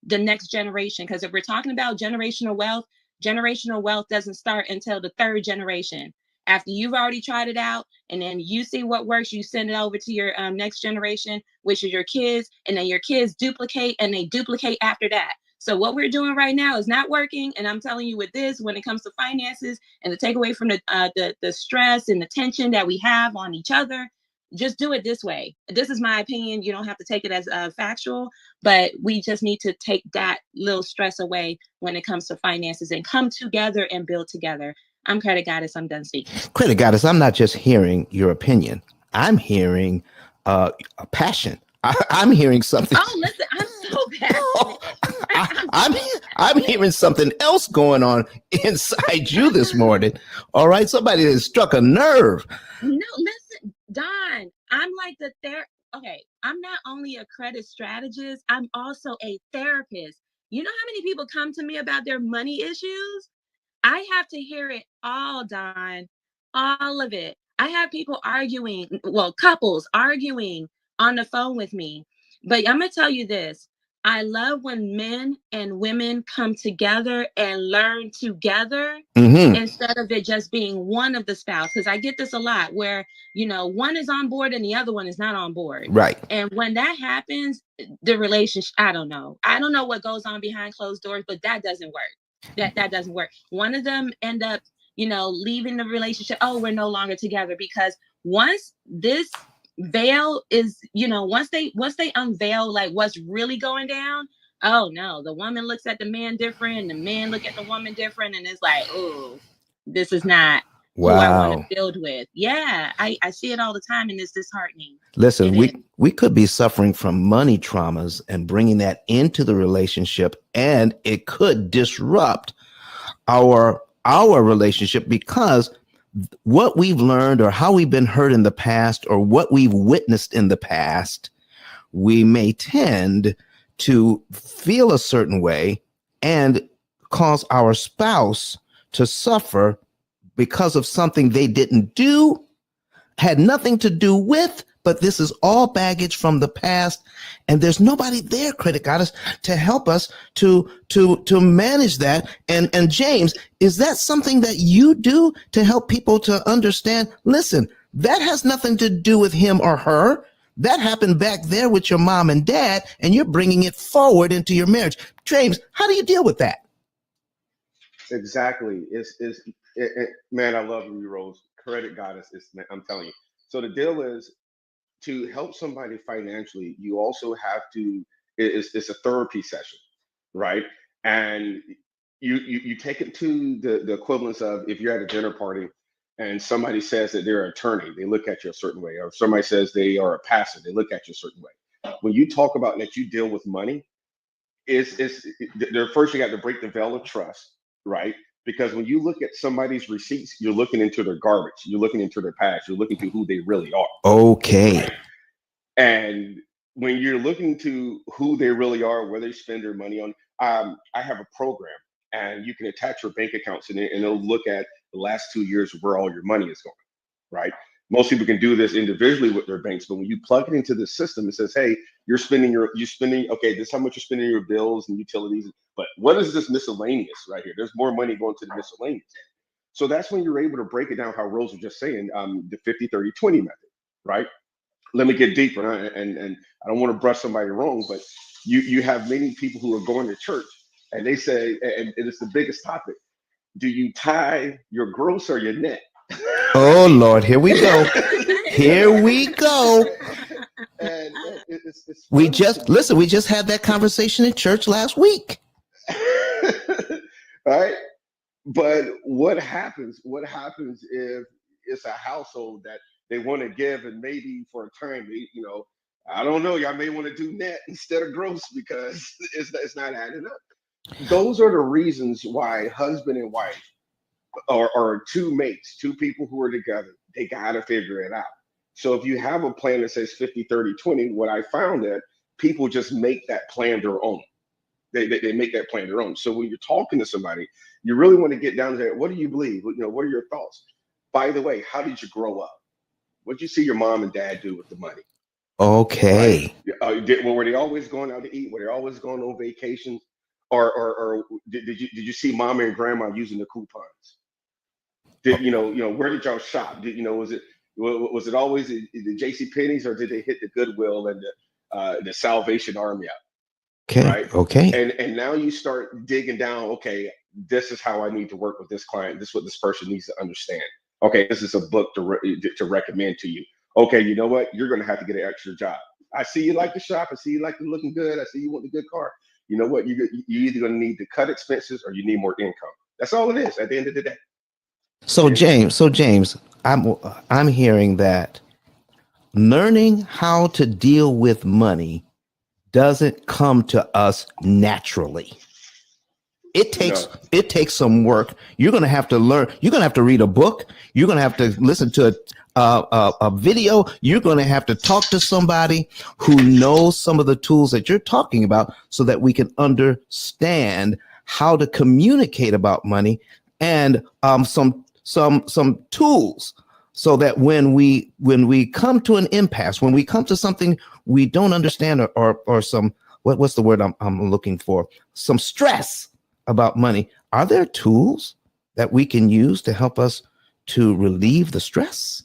the next generation. Because if we're talking about generational wealth doesn't start until the third generation. After you've already tried it out and then you see what works, you send it over to your next generation, which is your kids, and then your kids duplicate and they duplicate after that. So what we're doing right now is not working. And I'm telling you, with this, when it comes to finances and to take away from the stress and the tension that we have on each other, just do it this way. This is my opinion. You don't have to take it as factual, but we just need to take that little stress away when it comes to finances and come together and build together. I'm Credit Goddess. I'm done speaking. Credit Goddess, I'm not just hearing your opinion. I'm hearing a passion. I'm hearing something. Oh, listen, I'm so passionate. I'm hearing something else going on inside you this morning. All right, somebody has struck a nerve. No, listen, Don, I'm like okay, I'm not only a credit strategist, I'm also a therapist. You know how many people come to me about their money issues? I have to hear it all, Don, all of it. I have people arguing, well, couples arguing on the phone with me. But I'm going to tell you this. I love when men and women come together and learn together, instead of it just being one of the spouse. Because I get this a lot where, you know, one is on board and the other one is not on board. Right. And when that happens, the relationship, I don't know what goes on behind closed doors, but that doesn't work. That doesn't work. One of them end up, you know, leaving the relationship. Oh, we're no longer together. Because once this veil is, you know, once they unveil like what's really going down, oh no, the woman looks at the man different and the man look at the woman different, and it's like, oh, this is not who I want to build with. Yeah, I see it all the time, and it's disheartening. Listen, we could be suffering from money traumas and bringing that into the relationship, and it could disrupt our relationship, because what we've learned or how we've been hurt in the past or what we've witnessed in the past, we may tend to feel a certain way and cause our spouse to suffer because of something they didn't do, had nothing to do with, but this is all baggage from the past, and there's nobody there, Credit Goddess, to help us to manage that. And James, is that something that you do to help people to understand? Listen, that has nothing to do with him or her. That happened back there with your mom and dad, and you're bringing it forward into your marriage. James, how do you deal with that? Exactly. Man, I love you, Rose. Credit Goddess. I'm telling you. So the deal is, to help somebody financially, you also have to, it's a therapy session, right? And you take it to the equivalence of, if you're at a dinner party and somebody says that they're an attorney, they look at you a certain way. Or if somebody says they are a pastor, they look at you a certain way. When you talk about that you deal with money, first you got to break the veil of trust, right? Because when you look at somebody's receipts, you're looking into their garbage, you're looking into their past, you're looking to who they really are. Okay. Right? And when you're looking to who they really are, where they spend their money on, I have a program, and you can attach your bank accounts in it, and it'll look at the last 2 years of where all your money is going, right? Most people can do this individually with their banks, but when you plug it into the system, it says, hey, you're spending, okay, this is how much you're spending your bills and utilities, but what is this miscellaneous right here? There's more money going to the miscellaneous. So that's when you're able to break it down, how Rose was just saying, the 50-30-20 method, right? let me get deeper, and I don't want to brush somebody wrong, but you have many people who are going to church and they say, and it's the biggest topic: do you tithe your gross or your net? Oh Lord, here we go. Here we go. And it's We funny to just me. listen. We just had that conversation in church last week. Right? But what happens? What happens if it's a household that they want to give, and maybe for a time, I don't know, y'all may want to do net instead of gross because it's not adding up. Those are the reasons why husband and wife or two mates, two people who are together, they got to figure it out. So if you have a plan that says 50, 30, 20, what I found that people just make that plan their own. They make that plan their own. So when you're talking to somebody, you really want to get down to that. What do you believe? What are your thoughts? By the way, how did you grow up? What did you see your mom and dad do with the money? Right? Okay. Were they always going out to eat? Were they always going on vacations? Or did you see mama and grandma using the coupons? Where did y'all shop? Was it always the J.C. Penney's, or did they hit the Goodwill and the Salvation Army out? Okay. Right. Okay. And now you start digging down. Okay, this is how I need to work with this client. This is what this person needs to understand. Okay, this is a book to recommend to you. Okay, you know what? You're going to have to get an extra job. I see you like to shop. I see you like to looking good. I see you want the good car. You know what? You're either going to need to cut expenses or you need more income. That's all it is at the end of the day. So James, I'm hearing that learning how to deal with money doesn't come to us naturally. It takes some work. You're going to have to learn. You're going to have to read a book. You're going to have to listen to a video. You're going to have to talk to somebody who knows some of the tools that you're talking about, so that we can understand how to communicate about money, and some tools, so that when we come to an impasse, when we come to something we don't understand, or some what's the word I'm looking for, some stress about money, are there tools that we can use to help us to relieve the stress?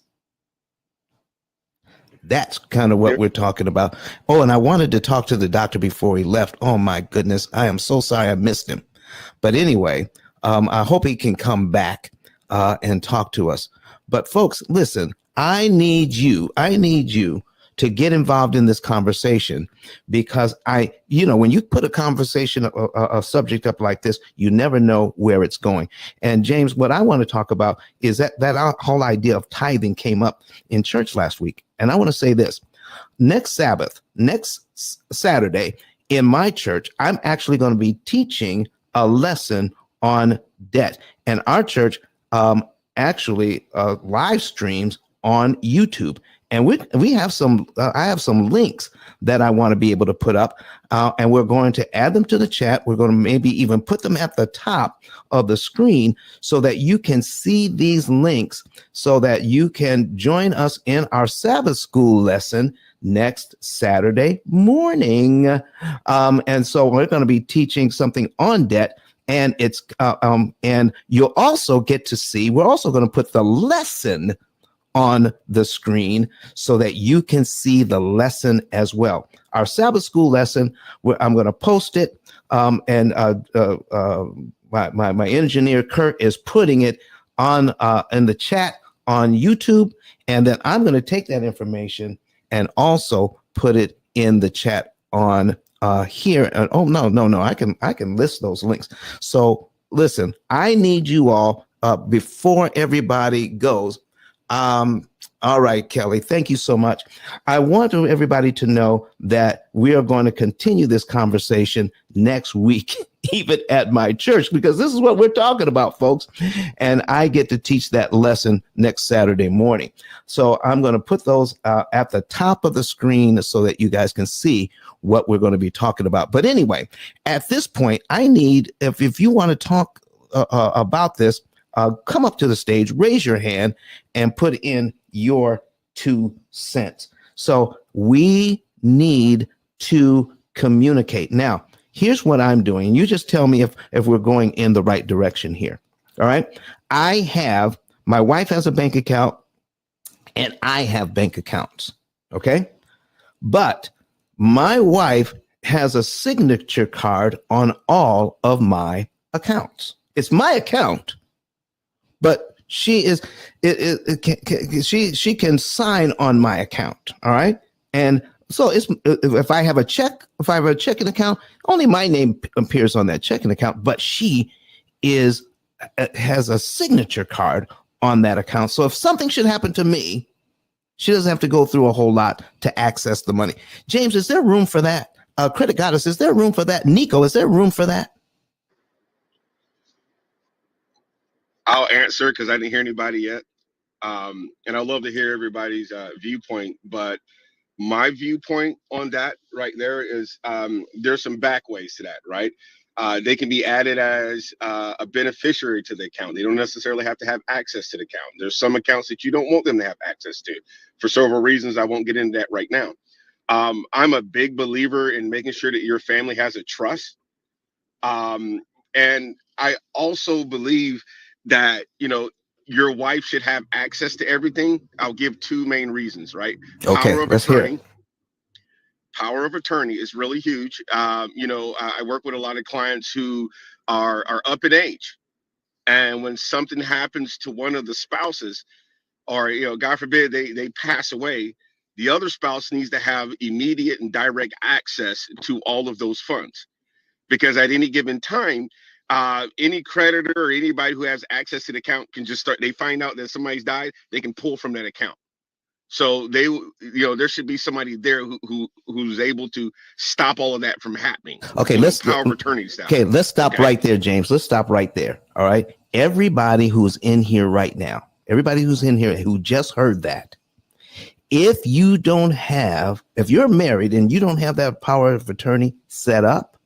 That's kind of what we're talking about. Oh, and I wanted to talk to the doctor before he left. Oh my goodness, I am so sorry I missed him. But anyway, I hope he can come back and talk to us. But folks, listen, I need you to get involved in this conversation, because when you put a conversation, a subject up like this, you never know where it's going. And James, what I want to talk about is that whole idea of tithing came up in church last week. And I want to say this: next Saturday in my church, I'm actually going to be teaching a lesson on debt. And our church actually live streams on YouTube. And we have some, I have some links that I want to be able to put up, and we're going to add them to the chat. We're going to maybe even put them at the top of the screen, so that you can see these links, so that you can join us in our Sabbath school lesson next Saturday morning. And so we're going to be teaching something on debt. And it's and you'll also get to see, we're also going to put the lesson on the screen, so that you can see the lesson as well. Our Sabbath school lesson, I'm going to post it, and my engineer Kurt is putting it on in the chat on YouTube, and then I'm going to take that information and also put it in the chat on here. And no, I can list those links. So listen, I need you all before everybody goes. All right, Kelly, thank you so much. I want everybody to know that we are going to continue this conversation next week, even at my church, because this is what we're talking about, folks. And I get to teach that lesson next Saturday morning. So I'm going to put those at the top of the screen, so that you guys can see what we're going to be talking about. But anyway, at this point, I need, if you want to talk about this, come up to the stage, raise your hand, and put in your 2 cents. So we need to communicate. Now, here's what I'm doing. You just tell me if we're going in the right direction here. All right. My wife has a bank account, and I have bank accounts. Okay. But my wife has a signature card on all of my accounts. It's my account, but she is she can sign on my account. All right. And so it's if I have a checking account, only my name appears on that checking account, but she is has a signature card on that account. So if something should happen to me, she doesn't have to go through a whole lot to access the money. James, is there room for that? Credit Goddess, is there room for that? Nico, is there room for that? I'll answer because I didn't hear anybody yet. And I'd love to hear everybody's viewpoint. But my viewpoint on that right there is there's some back ways to that, right? They can be added as a beneficiary to the account. They don't necessarily have to have access to the account. There's some accounts that you don't want them to have access to for several reasons. I won't get into that right now. I'm a big believer in making sure that your family has a trust. And I also believe that, your wife should have access to everything. I'll give two main reasons, right? Okay, Power of let's hear attorney. it. Power of attorney is really huge. I work with a lot of clients who are up in age. And when something happens to one of the spouses, or, God forbid they pass away, the other spouse needs to have immediate and direct access to all of those funds. Because at any given time, any creditor or anybody who has access to the account can just they find out that somebody's died, they can pull from that account. So there should be somebody there who's able to stop all of that from happening. Okay, power of attorney stuff. Okay, let's stop right there, James. Let's stop right there. All right. Everybody who's in here right now, everybody who's in here who just heard that, if you're married and you don't have that power of attorney set up,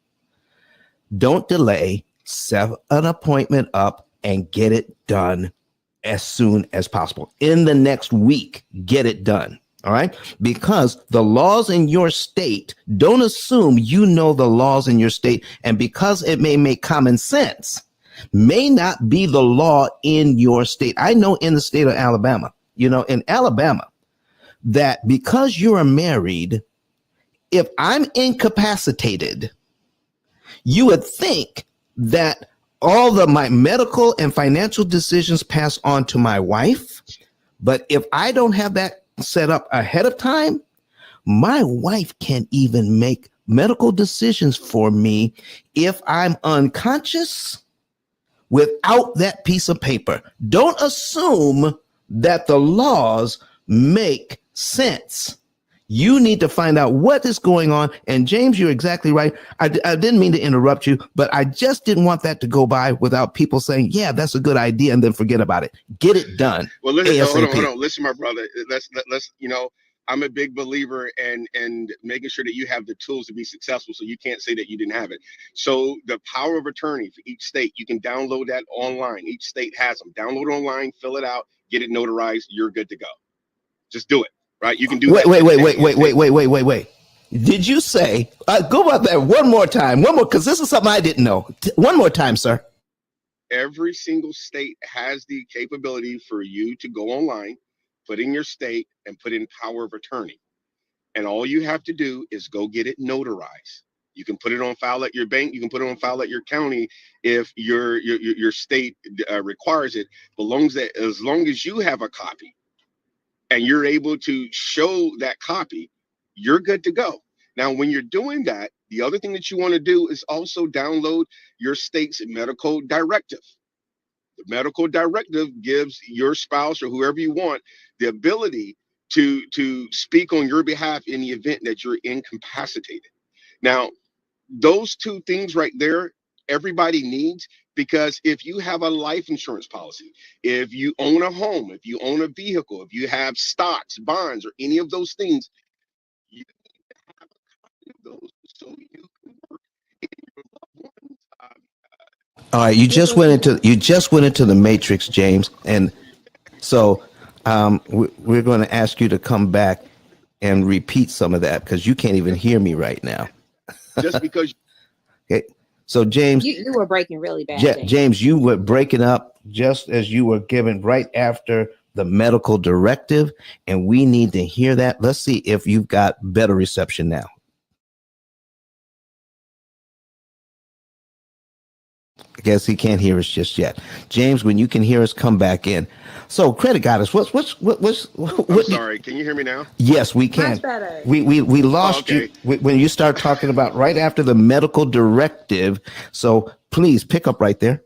don't delay, set an appointment up and get it done as soon as possible. In the next week, get it done. All right. Because the laws in your state, don't assume you know the laws in your state. And because it may make common sense, may not be the law in your state. I know in the state of Alabama, in Alabama, that because you are married, if I'm incapacitated, you would think that all of my medical and financial decisions pass on to my wife. But if I don't have that set up ahead of time, my wife can't even make medical decisions for me if I'm unconscious without that piece of paper. Don't assume that the laws make sense. You need to find out what is going on. And James, you're exactly right. I didn't mean to interrupt you, but I just didn't want that to go by without people saying, yeah, that's a good idea, and then forget about it. Get it done. Well, listen, hold on. Listen, my brother, let's, I'm a big believer in making sure that you have the tools to be successful. So you can't say that you didn't have it. So the power of attorney for each state, you can download that online. Each state has them. Download online, fill it out, get it notarized. You're good to go. Just do it. Right? You can do wait. Did you say, go about that one more time? One more, because this is something I didn't know. One more time, sir. Every single state has the capability for you to go online, put in your state, and put in power of attorney. And all you have to do is go get it notarized. You can put it on file at your bank. You can put it on file at your county if your state requires it. As long as you have a copy and you're able to show that copy, you're good to go. Now, when you're doing that, the other thing that you want to do is also download your state's medical directive. The medical directive gives your spouse or whoever you want the ability to speak on your behalf in the event that you're incapacitated. Now, those two things right there, everybody needs, because if you have a life insurance policy, if you own a home, if you own a vehicle, if you have stocks, bonds, or any of those things, you have a copy of those so you can work in your loved ones. All right, you just went into the matrix, James, and so we're going to ask you to come back and repeat some of that because you can't even hear me right now. Just because. Okay, so James, you were breaking really bad. James, you were breaking up just as you were given right after the medical directive, and we need to hear that. Let's see if you've got better reception now. I guess he can't hear us just yet. James, when you can hear us, come back in. So, Credit Goddess, I'm sorry. Can you hear me now? Yes, we can. Much better. We lost Okay. you when you start talking about right after the medical directive. So please pick up right there.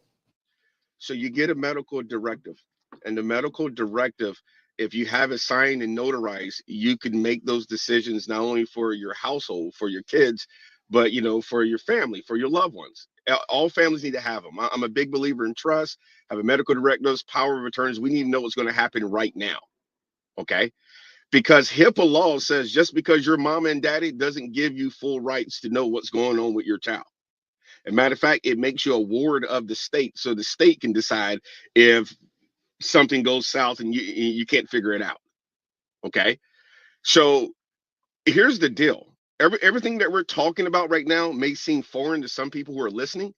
So you get a medical directive, and the medical directive, if you have it signed and notarized, you can make those decisions not only for your household, for your kids, but for your family, for your loved ones. All families need to have them. I'm a big believer in trust. Have a medical directives, power of attorneys. We need to know what's going to happen right now. Okay. Because HIPAA law says just because your mom and daddy doesn't give you full rights to know what's going on with your child. As a matter of fact, it makes you a ward of the state, so the state can decide if something goes south and you can't figure it out. Okay, so here's the deal. Everything that we're talking about right now may seem foreign to some people who are listening,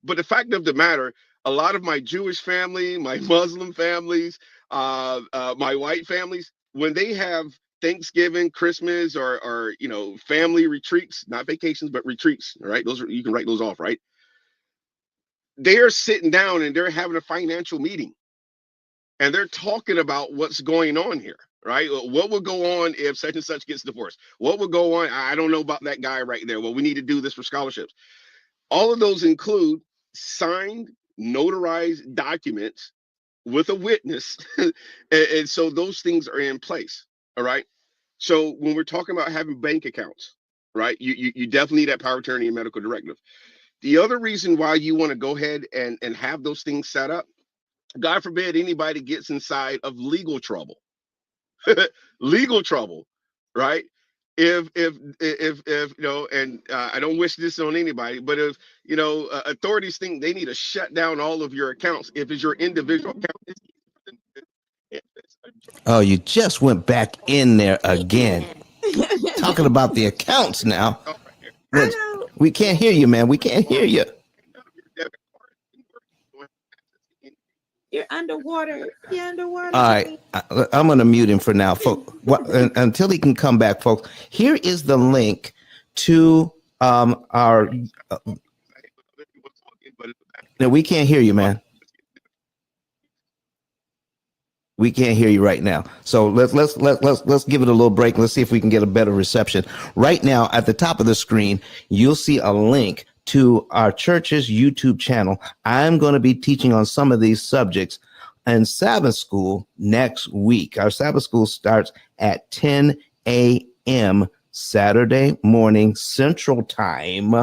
but the fact of the matter, a lot of my Jewish family, my Muslim families, my white families, when they have Thanksgiving, Christmas, or family retreats, not vacations, but retreats. All right, you can write those off, right? They are sitting down and they're having a financial meeting, and they're talking about what's going on here, right? What would go on if such and such gets divorced? What would go on? I don't know about that guy right there. Well, we need to do this for scholarships. All of those include signed, notarized documents with a witness. and so those things are in place. All right. So when we're talking about having bank accounts, right, you definitely need that power of attorney and medical directive. The other reason why you want to go ahead and have those things set up, God forbid anybody gets inside of legal trouble. Legal trouble, right? If and I don't wish this on anybody, but if authorities think they need to shut down all of your accounts, if it's your individual account, Oh, you just went back in there again, talking about the accounts now. I know. We can't hear you, man. We can't hear you. You're underwater. You're underwater, All right, James. I'm going to mute him for now, folks. Until he can come back, folks. Here is the link to our. No, we can't hear you, man. We can't hear you right now. So let's give it a little break. Let's see if we can get a better reception. Right now, at the top of the screen, you'll see a link to our church's YouTube channel. I'm going to be teaching on some of these subjects in Sabbath school next week. Our Sabbath school starts at 10 a.m. Saturday morning Central Time.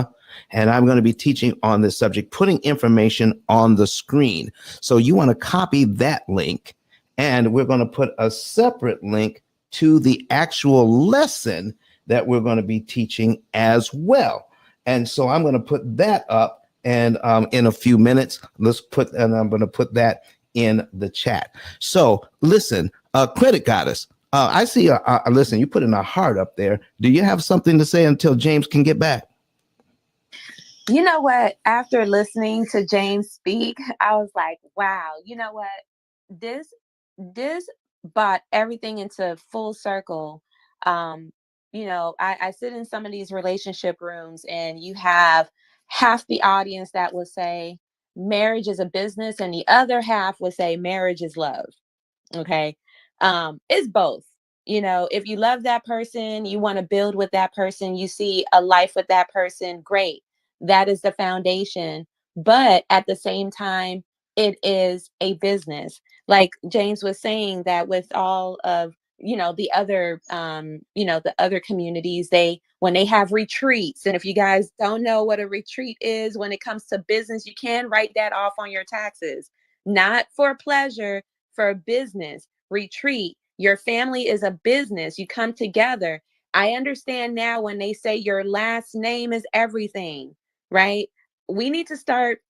And I'm going to be teaching on this subject, putting information on the screen. So you want to copy that link. And we're going to put a separate link to the actual lesson that we're going to be teaching as well. And so I'm going to put that up, and in a few minutes, I'm going to put that in the chat. So listen, Credit Goddess, I see, listen, you put in a heart up there. Do you have something to say until James can get back? You know what? After listening to James speak, I was like, wow, you know what? This brought everything into full circle. I sit in some of these relationship rooms, and you have half the audience that will say marriage is a business, and the other half would say marriage is love. Okay. It's both. If you love that person, you want to build with that person, you see a life with that person, great. That is the foundation. But at the same time, it is a business. Like James was saying, that with all of the other communities, when they have retreats, and if you guys don't know what a retreat is when it comes to business, you can write that off on your taxes. Not for pleasure, for business. Retreat. Your family is a business. You come together. I understand now when they say your last name is everything, right? We need to start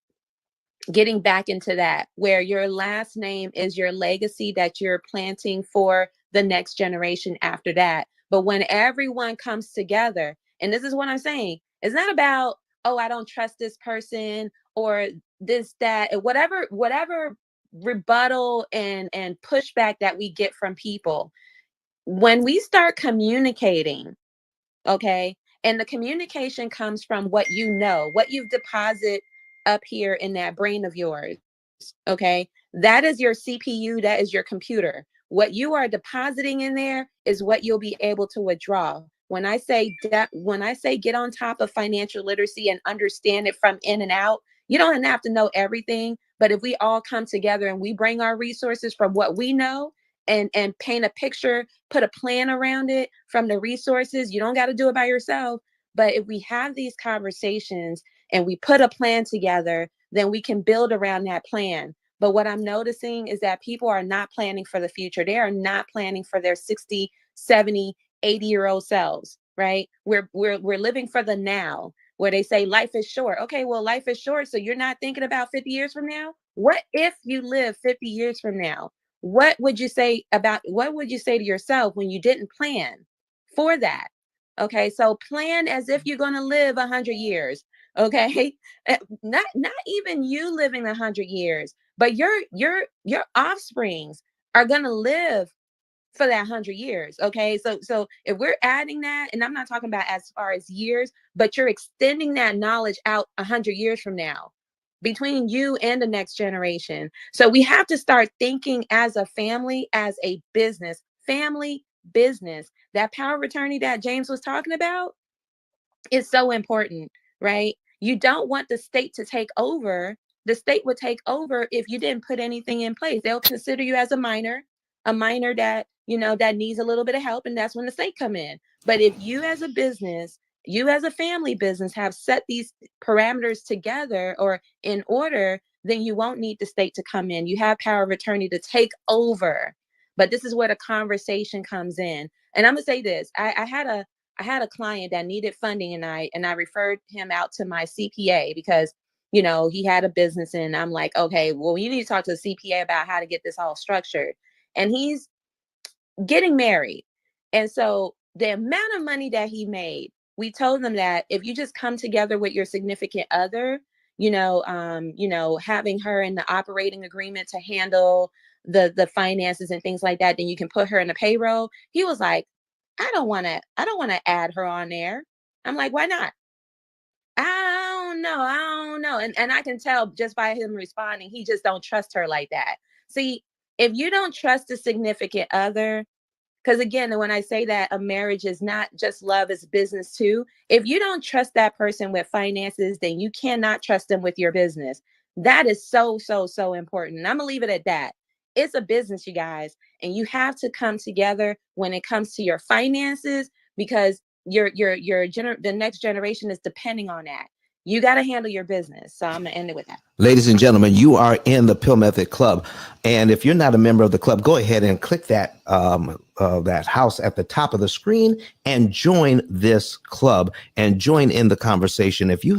getting back into that, where your last name is your legacy that you're planting for the next generation after that. But when everyone comes together, and this is what I'm saying, it's not about, oh, I don't trust this person or this, that, whatever rebuttal and pushback that we get from people. When we start communicating, okay, and the communication comes from what you know, what you've deposited up here in that brain of yours, okay, that is your CPU, that is your computer. What you are depositing in there is what you'll be able to withdraw. When I say get on top of financial literacy and understand it from in and out, you don't have to know everything, but if we all come together and we bring our resources from what we know and paint a picture, put a plan around it from the resources, you don't got to do it by yourself. But if we have these conversations and we put a plan together, then we can build around that plan. But what I'm noticing is that people are not planning for the future. They are not planning for their 60, 70, 80-year-old selves, right? We're living for the now, where they say life is short. Okay, well, life is short, so you're not thinking about 50 years from now? What if you live 50 years from now? What would you say to yourself when you didn't plan for that? Okay, so plan as if you're going to live 100 years. Okay, not even you living 100 years, but your offsprings are going to live for that 100 years. Okay, so if we're adding that, and I'm not talking about as far as years, but you're extending that knowledge out 100 years from now between you and the next generation. So we have to start thinking as a family, as a business, family business. That power of attorney that James was talking about is so important, right? You don't want the state to take over. The state would take over if you didn't put anything in place. They'll consider you as a minor that, that needs a little bit of help, and that's when the state come in. But if you as a business, you as a family business have set these parameters together or in order, then you won't need the state to come in. You have power of attorney to take over. But this is where the conversation comes in. And I'm gonna say this. I had a client that needed funding, and I referred him out to my CPA because he had a business, and I'm like, okay, well, you need to talk to the CPA about how to get this all structured. And he's getting married. And so the amount of money that he made, we told them that if you just come together with your significant other, having her in the operating agreement to handle the finances and things like that, then you can put her in the payroll. He was like, I don't want to add her on there. I'm like, why not? I don't know. And I can tell just by him responding, he just don't trust her like that. See, if you don't trust a significant other, because again, when I say that a marriage is not just love, it's business too. If you don't trust that person with finances, then you cannot trust them with your business. That is so, so, so important. And I'm gonna leave it at that. It's a business, you guys, and you have to come together when it comes to your finances because the next generation is depending on that. You got to handle your business. So I'm gonna end it with that. Ladies and gentlemen, you are in the Pill Method Club, and if you're not a member of the club, go ahead and click that house at the top of the screen and join this club and join in the conversation. If you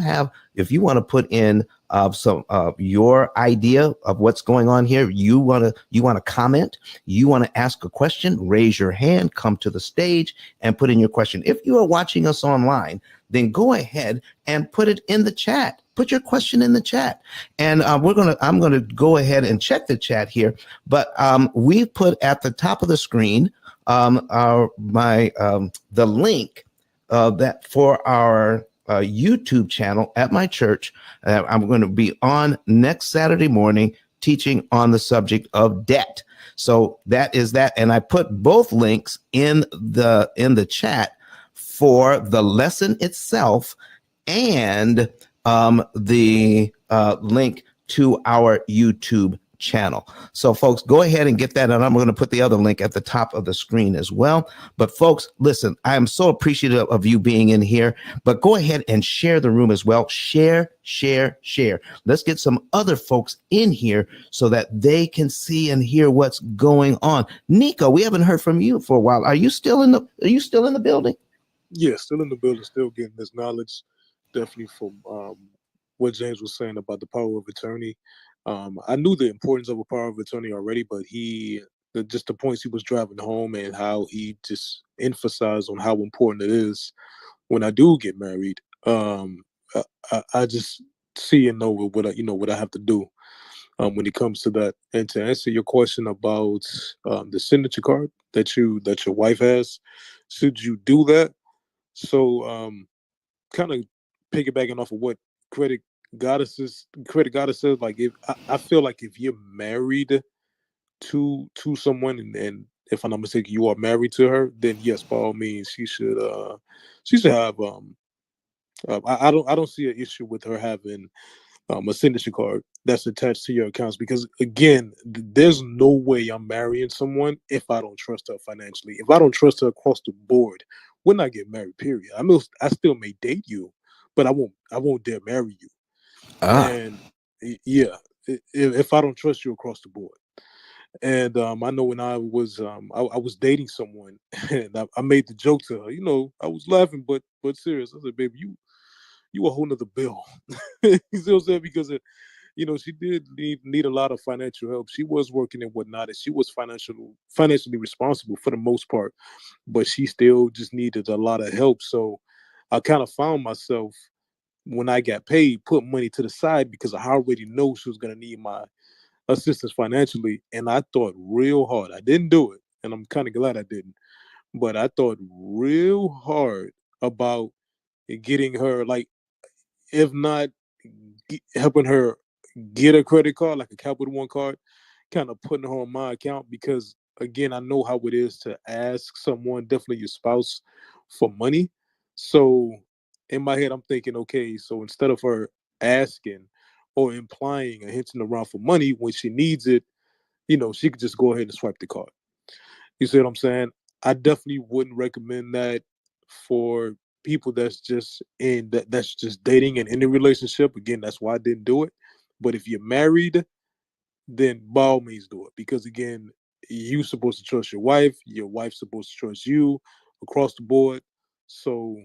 want to put in some your idea of what's going on here, you want to comment, you want to ask a question, raise your hand, come to the stage, and put in your question. If you are watching us online, then go ahead and put it in the chat. Put your question in the chat, and I'm gonna go ahead and check the chat here. But we put at the top of the screen the link that for our YouTube channel at my church. I'm going to be on next Saturday morning teaching on the subject of debt. So that is that, and I put both links in the chat for the lesson itself and the link to our YouTube channel. So folks, go ahead and get that, and I'm going to put the other link at the top of the screen as well. But folks, listen, I am so appreciative of you being in here, but go ahead and share the room as well. Share. Let's get some other folks in here so that they can see and hear what's going on. Nico, we haven't heard from you for a while. Are you still in the building? Yeah, still in the building, still getting this knowledge, definitely from what James was saying about the power of attorney. I knew the importance of a power of attorney already, but just the points he was driving home and how he just emphasized on how important it is when I do get married. I just see and know what I have to do. when it comes to that. And to answer your question about the signature card that your wife has, should you do that? So kind of piggybacking off of what credit credit goddess says, like if I feel like if you're married to someone, and if I'm not mistaken, you are married to her, then yes, by all means, she should have I don't see an issue with her having a signature card that's attached to your accounts, because again, there's no way I'm marrying someone if I don't trust her financially. If I don't trust her across the board, we're not getting married. Period. I still may date you, but I won't dare marry you. Ah, And yeah, if I don't trust you across the board. And I know when I was dating someone, and I made the joke to her. I was laughing, but serious. I said, "Baby, you a whole nother bill." You see what I'm saying? Because she did need a lot of financial help. She was working and whatnot, and she was financially responsible for the most part, but she still just needed a lot of help. So I kind of found myself, when I got paid, put money to the side because I already know she was gonna need my assistance financially, and I thought real hard. I didn't do it, and I'm kind of glad I didn't. But I thought real hard about getting her, like, if not helping her get a credit card, like a Capital One card, kind of putting her on my account, because again, I know how it is to ask someone, definitely your spouse, for money. So in my head, I'm thinking, okay, so instead of her asking or implying or hinting around for money when she needs it, she could just go ahead and swipe the card. You see what I'm saying? I definitely wouldn't recommend that for people that's just dating and in a relationship. Again, that's why I didn't do it. But if you're married, then by all means do it. Because again, you're supposed to trust your wife's supposed to trust you across the board. So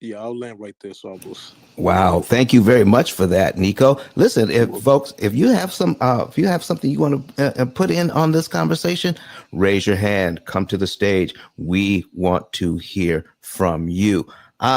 yeah, I'll land right there, Salvos. wow. Thank you very much for that, Nico. Listen, You're if welcome. folks, if you have something you want to put in on this conversation, raise your hand, come to the stage. We want to hear from you.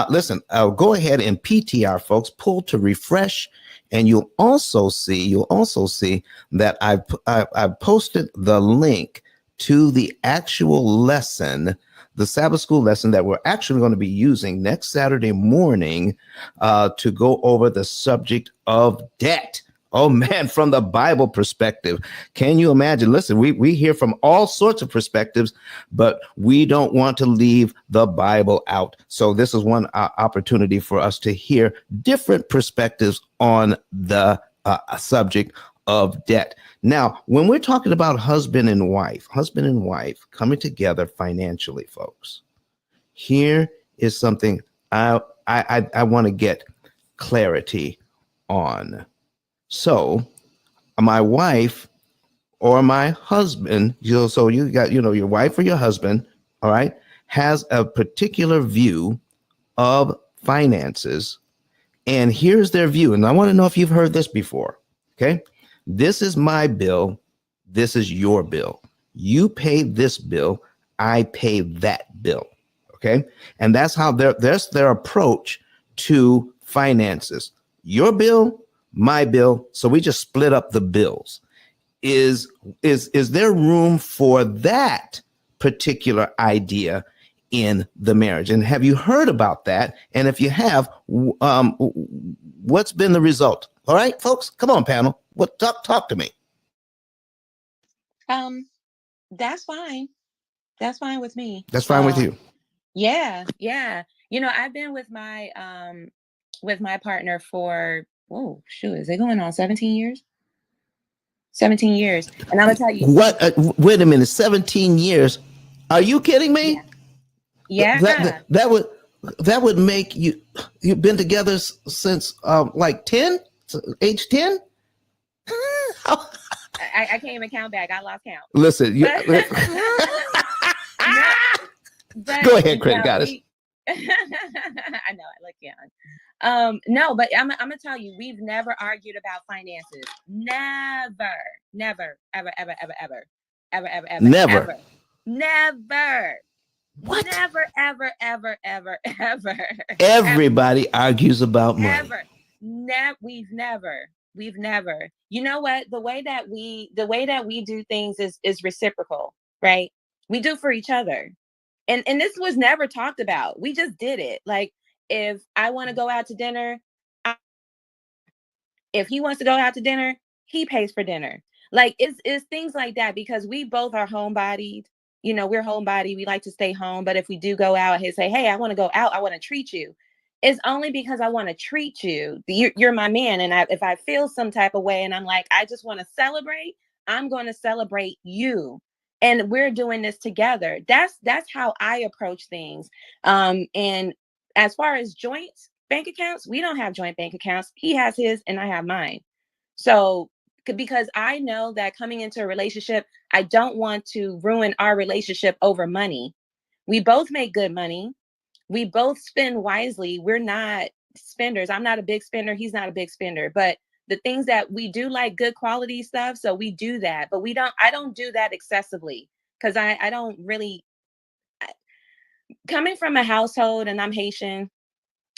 Listen, go ahead and PTR, folks, pull to refresh, and you'll also see that I've posted the link to the actual lesson, the Sabbath school lesson that we're actually going to be using next Saturday morning to go over the subject of debt. Oh man, from the Bible perspective. Can you imagine? Listen, we hear from all sorts of perspectives, but we don't want to leave the Bible out. So this is one opportunity for us to hear different perspectives on the subject of debt. Now, when we're talking about husband and wife coming together financially, folks, here is something I want to get clarity on. So, my wife or my husband, so you got, your wife or your husband, all right, has a particular view of finances, and here's their view. And I want to know if you've heard this before. Okay. This is my bill. This is your bill. You pay this bill. I pay that bill. Okay. And that's how there's their approach to finances. Your bill, my bill. So we just split up the bills. Is there room for that particular idea in the marriage? And have you heard about that? And if you have, what's been the result? All right, folks, come on, panel. Talk to me. Um, that's fine. That's fine with me. That's fine with you. Yeah, yeah. I've been with my partner for, oh shoot, is it going on 17 years? 17 years. And I'm gonna tell you, What? Wait a minute. 17 years? Are you kidding yeah, me? That yeah. that, that would that would make you've been together since like 10, age 10. I can't even count back. I lost count. Listen, But no, but go ahead, credit goddess. I know I look young. No, but I'm gonna tell you, we've never argued about finances. Never, never, ever, ever, ever, ever, ever, ever, ever, Never. ever, never, What? never, ever, ever, ever, ever, Everybody argues about money. ever. We've never. We've never. You know what? The way that we do things is reciprocal, right? We do for each other. And this was never talked about. We just did it. Like, if I want to go out to dinner, if he wants to go out to dinner, he pays for dinner. Like, it's things like that, because we both are homebodied. You know, we're homebody. We like to stay home. But if we do go out, he'll say, "Hey, I want to go out. I want to treat you." It's only because I want to treat you. You're my man. And if I feel some type of way and I'm like, I just want to celebrate, I'm going to celebrate you. And we're doing this together. That's how I approach things. And as far as joints, bank accounts, we don't have joint bank accounts. He has his and I have mine. So, because I know that coming into a relationship, I don't want to ruin our relationship over money. We both make good money. We both spend wisely. We're not spenders. I'm not a big spender. He's not a big spender. But the things that we do, like good quality stuff, so we do that. But I don't do that excessively, because I don't really, coming from a household, and I'm Haitian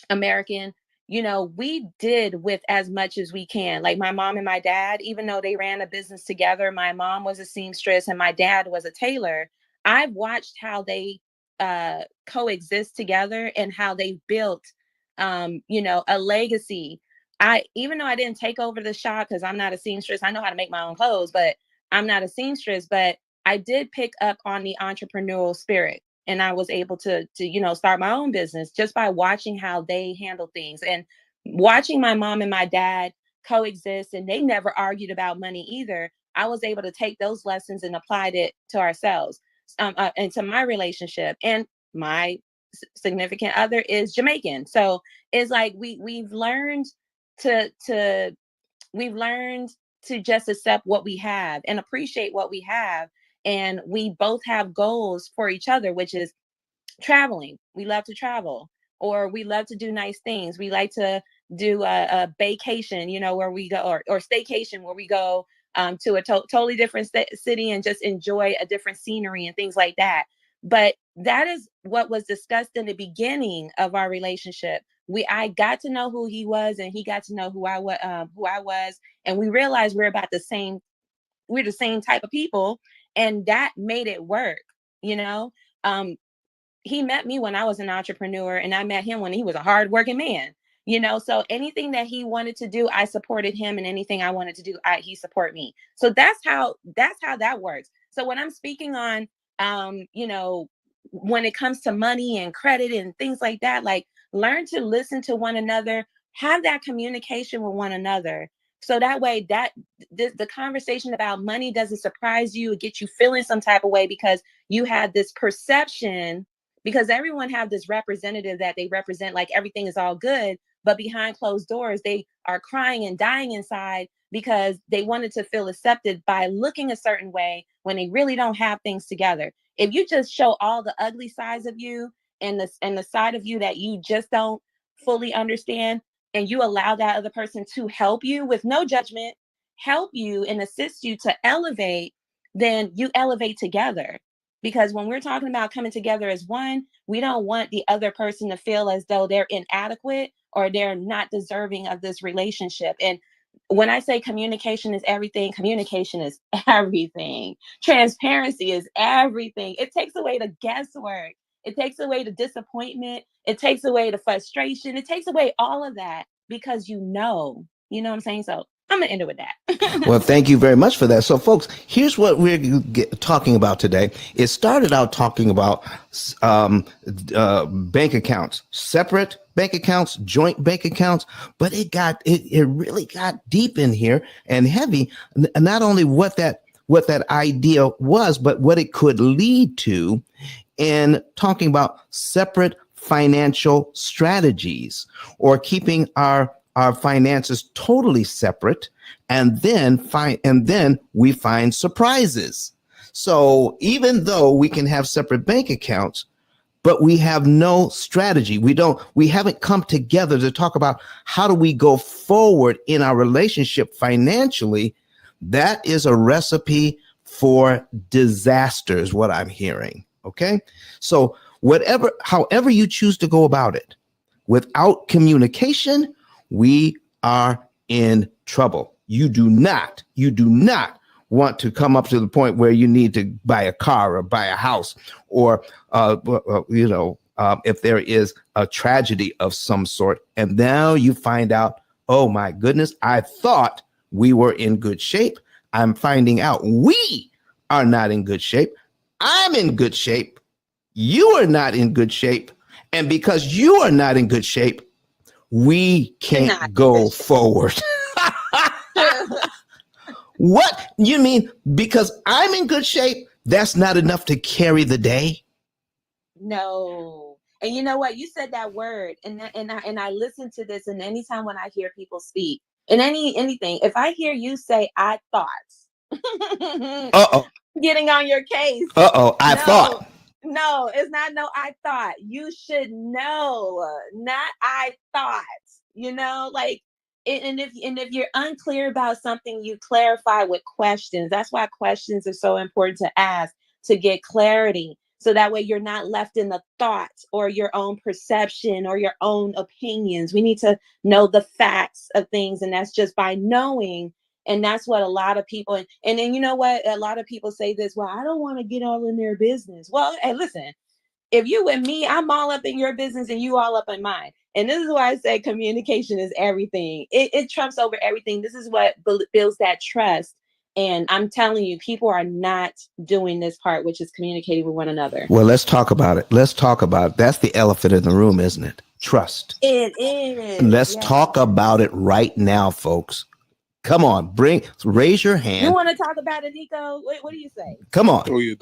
American, you know, we did with as much as we can. Like, my mom and my dad, even though they ran a business together, my mom was a seamstress and my dad was a tailor. I've watched how they coexist together and how they built, you know, a legacy. Even though I didn't take over the shop, because I'm not a seamstress, I know how to make my own clothes, but I'm not a seamstress. But I did pick up on the entrepreneurial spirit, and I was able to start my own business just by watching how they handle things, and watching my mom and my dad coexist, and they never argued about money either. I was able to take those lessons and applied it to ourselves, and to my relationship. And my significant other is Jamaican, so it's like we've learned to we've learned to just accept what we have and appreciate what we have. And we both have goals for each other, which is traveling. We love to travel, or we love to do nice things. We like to do a vacation, where we go, or staycation, where we go to a totally different city and just enjoy a different scenery and things like that. But that is what was discussed in the beginning of our relationship. I got to know who he was, and he got to know who I was, and we realized we're the same type of people, and that made it work. You know, um, he met me when I was an entrepreneur, and I met him when he was a hardworking man. So anything that he wanted to do, I supported him, and anything I wanted to do, he support me. So that's how that works. So when I'm speaking on, when it comes to money and credit and things like that, like, learn to listen to one another, have that communication with one another. So that way, the conversation about money doesn't surprise you, it gets you feeling some type of way, because you had this perception, because everyone have this representative that they represent, like everything is all good, but behind closed doors they are crying and dying inside, because they wanted to feel accepted by looking a certain way when they really don't have things together. If you just show all the ugly sides of you, and the side of you that you just don't fully understand, and you allow that other person to help you with no judgment, help you and assist you to elevate, then you elevate together. Because when we're talking about coming together as one, we don't want the other person to feel as though they're inadequate or they're not deserving of this relationship. And when I say communication is everything, communication is everything. Transparency is everything. It takes away the guesswork. It takes away the disappointment. It takes away the frustration. It takes away all of that, because you know what I'm saying? So I'm going to end it with that. Well, thank you very much for that. So, folks, here's what we're talking about today. It started out talking about bank accounts, separate bank accounts, joint bank accounts, but it really got deep in here and heavy. Not only what that idea was, but what it could lead to, in talking about separate financial strategies, or keeping our finances totally separate, and then we find surprises. So even though we can have separate bank accounts, but we have no strategy, we haven't come together to talk about how do we go forward in our relationship financially, that is a recipe for disaster, is what I'm hearing. Okay, so however you choose to go about it, without communication, we are in trouble. You do not want to come up to the point where you need to buy a car or buy a house, or if there is a tragedy of some sort, and now you find out, oh my goodness, I thought we were in good shape. I'm finding out we are not in good shape. I'm in good shape. You are not in good shape. And because you are not in good shape, we can't go forward. What? You mean because I'm in good shape, that's not enough to carry the day? No. And you know what? You said that word, and I listen to this, and anytime when I hear people speak, and anything, if I hear you say I thought, Uh-oh. getting on your case. Uh-oh, I thought. No, it's not no I thought. You should know, not I thought. Like, and if you're unclear about something, you clarify with questions. That's why questions are so important to ask, to get clarity. So that way you're not left in the thoughts or your own perception or your own opinions. We need to know the facts of things. And that's just by knowing. And that's what a lot of people, and then you know what? A lot of people say this, well, I don't want to get all in their business. Well, hey, listen, if you and me, I'm all up in your business and you all up in mine. And this is why I say communication is everything. It trumps over everything. This is what builds that trust. And I'm telling you, people are not doing this part, which is communicating with one another. Well, let's talk about it. That's the elephant in the room, isn't it? Trust. It is. Let's talk about it right now, folks. Come on, raise your hand. You want to talk about it, Nico? What do you say? Come on. Oh yeah,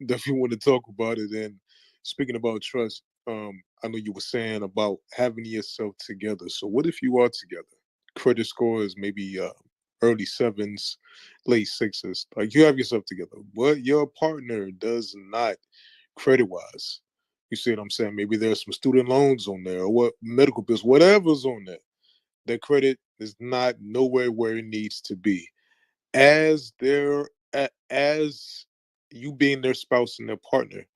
definitely want to talk about it. And speaking about trust, I know you were saying about having yourself together. So what if you are together? Credit score is maybe early sevens, late sixes. Like you have yourself together, but your partner does not, credit wise. You see what I'm saying? Maybe there's some student loans on there, or what medical bills, whatever's on there. Their credit is not nowhere where it needs to be. As as you being their spouse and their partner,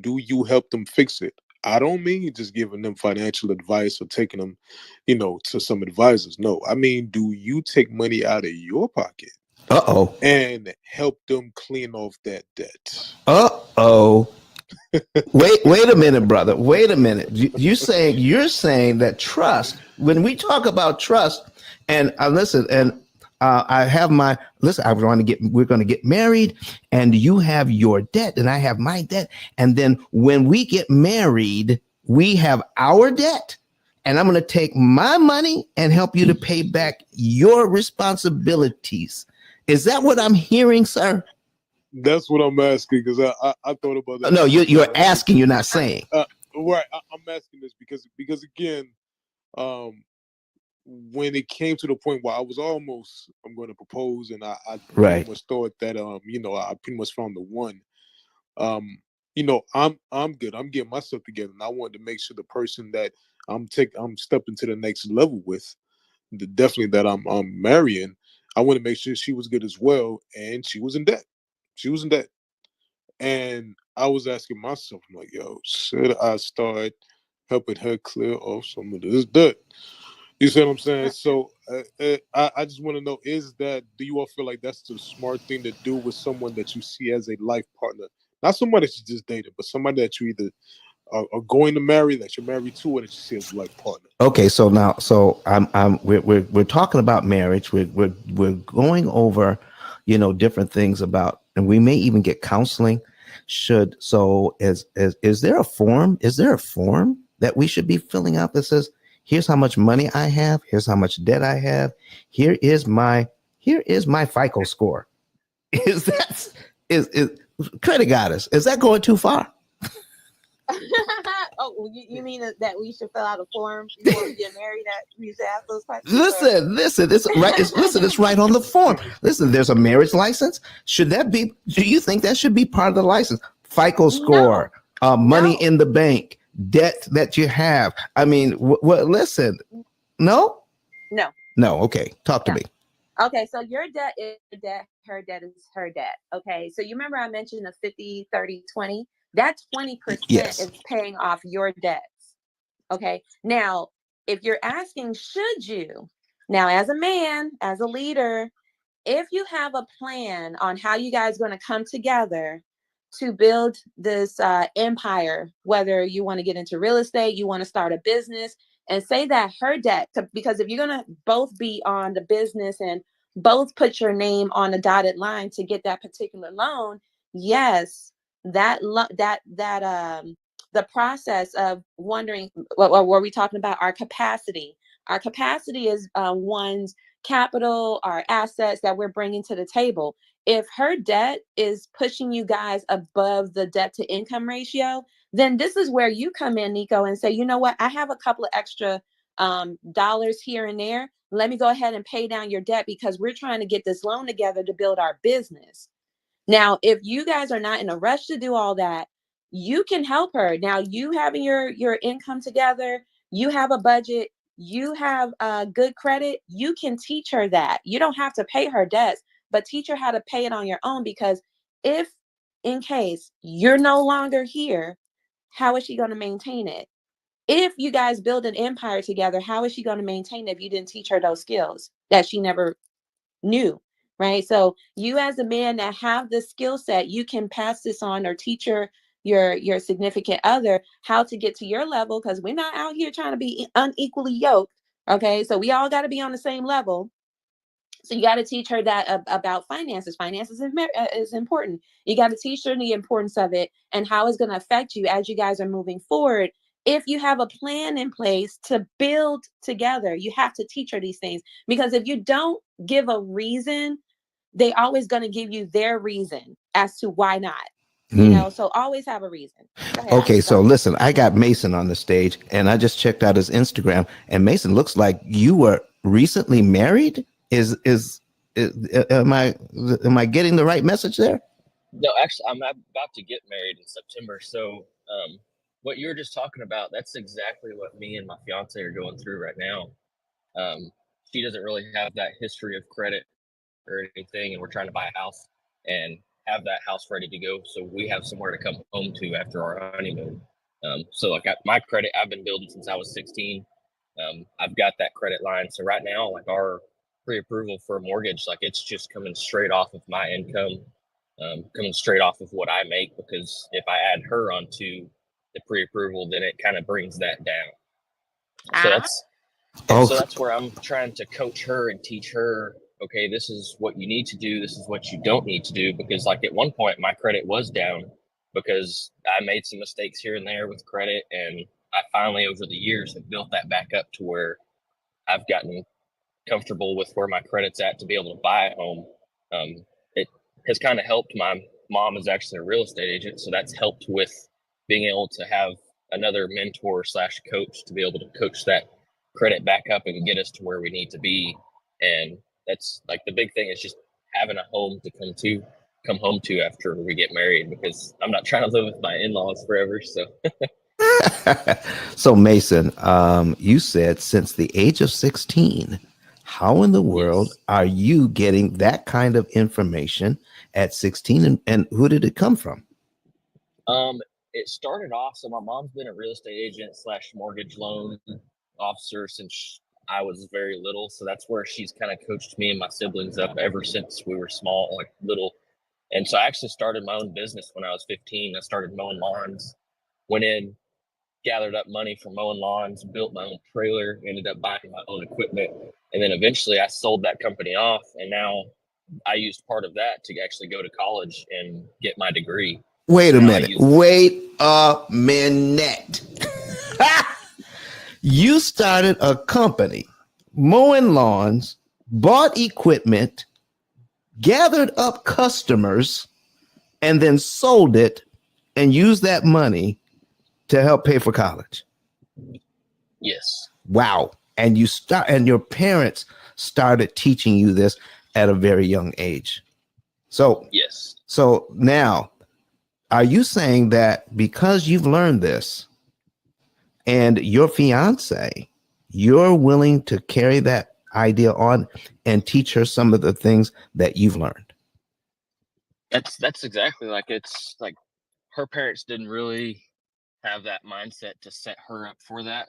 do you help them fix it? I don't mean just giving them financial advice or taking them, to some advisors. No, I mean, do you take money out of your pocket and help them clean off that debt? Wait a minute, brother. Wait a minute. You're saying that trust, when we talk about trust, and listen, and I have we're going to get married, and you have your debt and I have my debt. And then when we get married, we have our debt, and I'm going to take my money and help you to pay back your responsibilities. Is that what I'm hearing, sir? That's what I'm asking, because I thought about that. No, you're asking, you're not saying. Right. I'm asking this because again, when it came to the point where I'm going to propose, and I pretty much thought that I pretty much found the one. I'm good. I'm getting myself together, and I wanted to make sure the person that I'm stepping to the next level with, definitely that I'm marrying, I want to make sure she was good as well, and she was in debt. She was in debt. And I was asking myself, I'm like, yo, should I start helping her clear off some of this debt? You see what I'm saying? So I just want to know, do you all feel like that's the smart thing to do with someone that you see as a life partner? Not somebody that you just dated, but somebody that you either are going to marry, that you're married to, or that you see as a life partner. Okay, so now, we're talking about marriage. We're going over, different things about, and we may even get counseling. Is there a form? Is there a form that we should be filling out that says, here's how much money I have, here's how much debt I have, here is my FICO score? Is credit goddess? Is that going too far? Oh, you mean that we should fill out a form before we get married? That we should ask those questions. Listen. It's right on the form. Listen, there's a marriage license. Do you think that should be part of the license? FICO score, money in the bank, debt that you have. I mean, listen. No. Okay, talk to me. Okay, so your debt is debt, her debt is her debt. Okay, so you remember I mentioned the 50, 30, 20? That 20% is paying off your debts. Okay, now, if you're asking, should you? Now, as a man, as a leader, if you have a plan on how you guys are going to come together to build this empire, whether you want to get into real estate, you want to start a business, and say that her debt, because if you're going to both be on the business and both put your name on a dotted line to get that particular loan, yes, the process of wondering, what were we talking about? Our capacity. Our capacity is one's capital, our assets that we're bringing to the table. If her debt is pushing you guys above the debt to income ratio, then this is where you come in, Nico, and say, you know what? I have a couple of extra dollars here and there. Let me go ahead and pay down your debt because we're trying to get this loan together to build our business. Now, if you guys are not in a rush to do all that, you can help her. Now, you having your income together, you have a budget, you have good credit, you can teach her that. You don't have to pay her debts, but teach her how to pay it on your own, because if in case you're no longer here, how is she going to maintain it? If you guys build an empire together, how is she going to maintain it if you didn't teach her those skills that she never knew? Right? So you, as a man that have the skill set, you can pass this on or teach your significant other how to get to your level, because we're not out here trying to be unequally yoked. Okay, so we all got to be on the same level. So you got to teach her that about finances. Finances is important. You got to teach her the importance of it and how it's going to affect you as you guys are moving forward. If you have a plan in place to build together, you have to teach her these things, because if you don't give a reason, they always going to give you their reason as to why not. So always have a reason. Go ahead. Okay, so Sorry. listen, I got Mason on the stage, and I just checked out his Instagram, and Mason looks like you were recently married. Is am I getting the right message there? No, actually, I'm about to get married in September. So, what you were just talking about, that's exactly what me and my fiance are going through right now. She doesn't really have that history of credit or anything, and we're trying to buy a house and have that house ready to go, so we have somewhere to come home to after our honeymoon. So, like my credit, I've been building since I was 16. I've got that credit line. So right now, like our pre-approval for a mortgage, like it's just coming straight off of my income, coming straight off of what I make. Because if I add her onto the pre-approval, then it kind of brings that down. So Oh, that's where I'm trying to coach her and teach her, okay, this is what you need to do, this is what you don't need to do. Because like at one point my credit was down because I made some mistakes here and there with credit, and I finally over the years have built that back up to where I've gotten comfortable with where my credit's at to be able to buy a home. It has kind of helped. My mom is actually a real estate agent, so that's helped with being able to have another mentor slash coach to be able to coach that credit back up and get us to where we need to be. And that's like the big thing is just having a home to come home to after we get married, because I'm not trying to live with my in-laws forever. So so Mason, you said since the age of 16. How in the world yes. are you getting that kind of information at 16, and who did it come from? It started off, so my mom's been a real estate agent slash mortgage loan officer since I was very little. So that's where she's kind of coached me and my siblings up ever since we were small, like little. And so I actually started my own business when I was 15. I started mowing lawns, went in, gathered up money for mowing lawns, built my own trailer, ended up buying my own equipment. And then eventually I sold that company off. And now I used part of that to actually go to college and get my degree. Wait So a now I minute. use, Wait a minute. You started a company, mowing lawns, bought equipment, gathered up customers, and then sold it and used that money to help pay for college. yes. Wow. And your parents started teaching you this at a very young age. So Yes. so now, are you saying that because you've learned this and your fiance, you're willing to carry that idea on and teach her some of the things that you've learned? That's exactly, like it's like her parents didn't really have that mindset to set her up for that.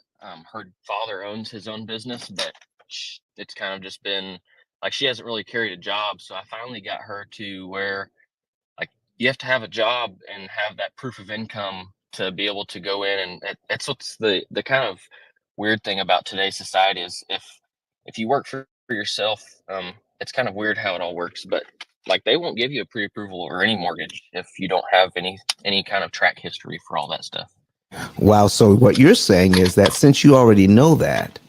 Her father owns his own business, but much it's kind of just been like she hasn't really carried a job. So I finally got her to where like you have to have a job and have that proof of income to be able to go in, and that's what's the kind of weird thing about today's society is if you work for yourself, it's kind of weird how it all works, but like they won't give you a pre-approval or any mortgage if you don't have any kind of track history for all that stuff. Wow. So what you're saying is that since you already know that,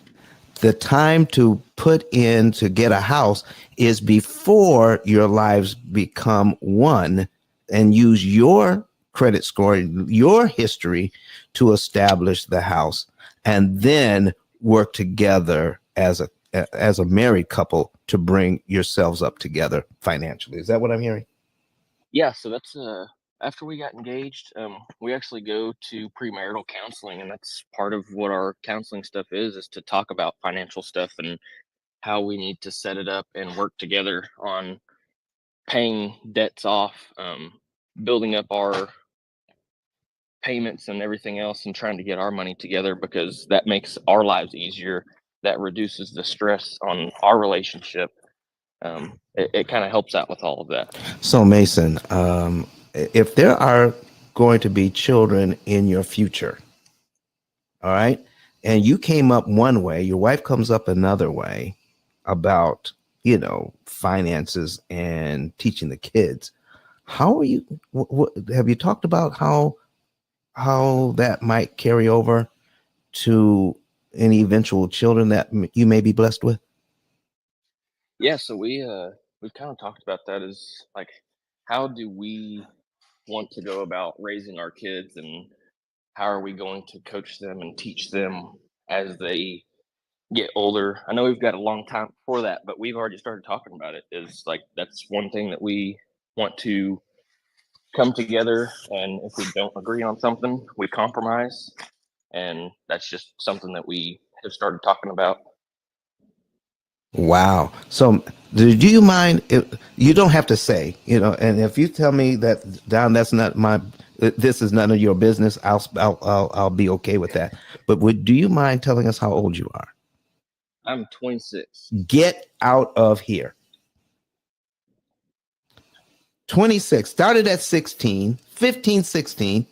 the time to put in to get a house is before your lives become one, and use your credit score, your history to establish the house, and then work together as a married couple to bring yourselves up together financially. Is that what I'm hearing? Yeah, so that's after we got engaged, we actually go to premarital counseling, and that's part of what our counseling stuff is to talk about financial stuff and how we need to set it up and work together on paying debts off, building up our payments and everything else, and trying to get our money together because that makes our lives easier. That reduces the stress on our relationship. It kind of helps out with all of that. So Mason, if there are going to be children in your future, all right, and you came up one way, your wife comes up another way about, finances and teaching the kids, how are you, have you talked about how that might carry over to any eventual children that you may be blessed with? Yeah, so we've kind of talked about that as like how do we want to go about raising our kids, and how are we going to coach them and teach them as they get older. I know we've got a long time before that, but we've already started talking about it. Is like that's one thing that we want to come together, and if we don't agree on something, we compromise, and that's just something that we have started talking about. Wow. So do you mind if you don't have to say, and if you tell me that Don, that's not this is none of your business, I'll be okay with that. But do you mind telling us how old you are? I'm 26. Get out of here. 26, started at 16, 15, 16,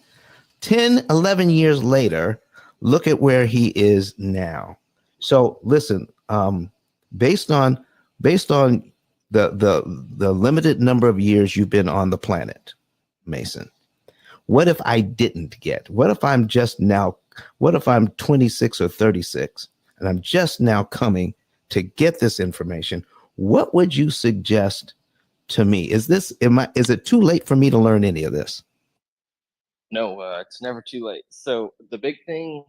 10, 11 years later, look at where he is now. So listen, based on the limited number of years you've been on the planet, Mason, what if I didn't get? What if I'm 26 or 36 and I'm just now coming to get this information? What would you suggest to me? Is it too late for me to learn any of this? No, it's never too late. So the big thing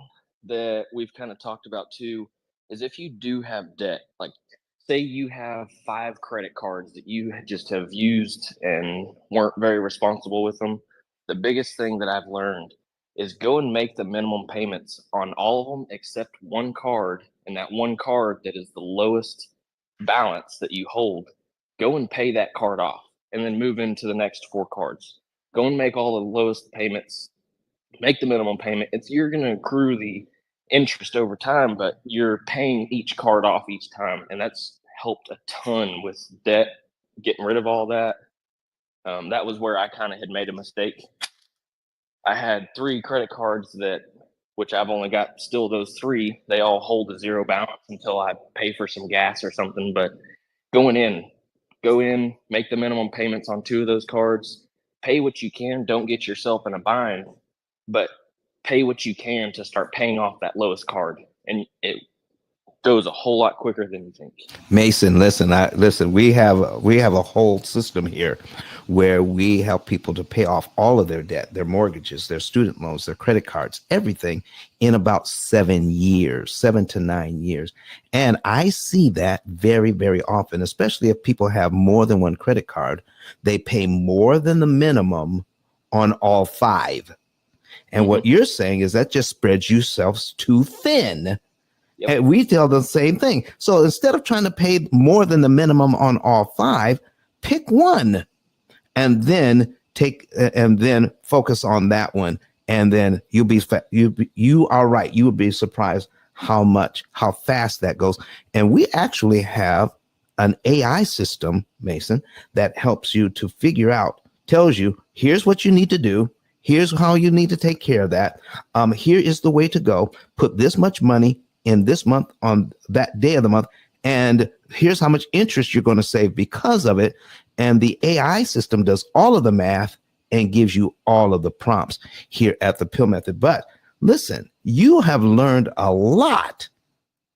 that we've kind of talked about too is if you do have debt, like say you have 5 credit cards that you just have used and weren't very responsible with them, the biggest thing that I've learned is go and make the minimum payments on all of them except one card, and that one card that is the lowest balance that you hold, go and pay that card off and then move into the next 4 cards. Go and make all the lowest payments, make the minimum payment. You're going to accrue the interest over time, but you're paying each card off each time, and that's helped a ton with debt, getting rid of all that. That was where I kind of had made a mistake. I had 3 credit cards which I've only got still those 3. They all hold a 0 balance until I pay for some gas or something. But go in, make the minimum payments on 2 of those cards, pay what you can. Don't get yourself in a bind, but pay what you can to start paying off that lowest card. And it goes a whole lot quicker than you think. Mason, listen. We have a whole system here where we help people to pay off all of their debt, their mortgages, their student loans, their credit cards, everything in about 7 to 9 years. And I see that very, very often, especially if people have more than one credit card. They pay more than the minimum on all 5. And what you're saying is that just spreads yourselves too thin. Yep. And we tell the same thing. So instead of trying to pay more than the minimum on all 5, pick one and then focus on that one. And then you are right. You would be surprised how fast that goes. And we actually have an AI system, Mason, that helps you to figure out, tells you, here's what you need to do. Here's how you need to take care of that. Here is the way to go. Put this much money in this month on that day of the month. And here's how much interest you're going to save because of it. And the AI system does all of the math and gives you all of the prompts here at the P.I.L.L Method. But listen, you have learned a lot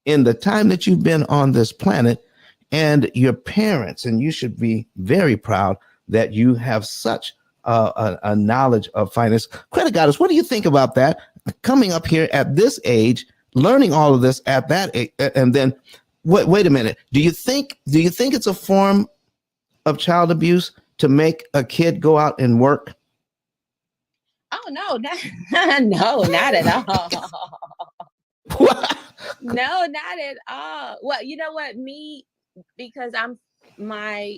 in the time that you've been on this planet, and your parents, and you should be very proud that you have such a knowledge of finance. Credit Goddess, what do you think about that? Coming up here at this age, learning all of this at that age, and then wait a minute. Do you think it's a form of child abuse to make a kid go out and work? Oh no, no, not at all. What? No, not at all. Well, you know what? Because my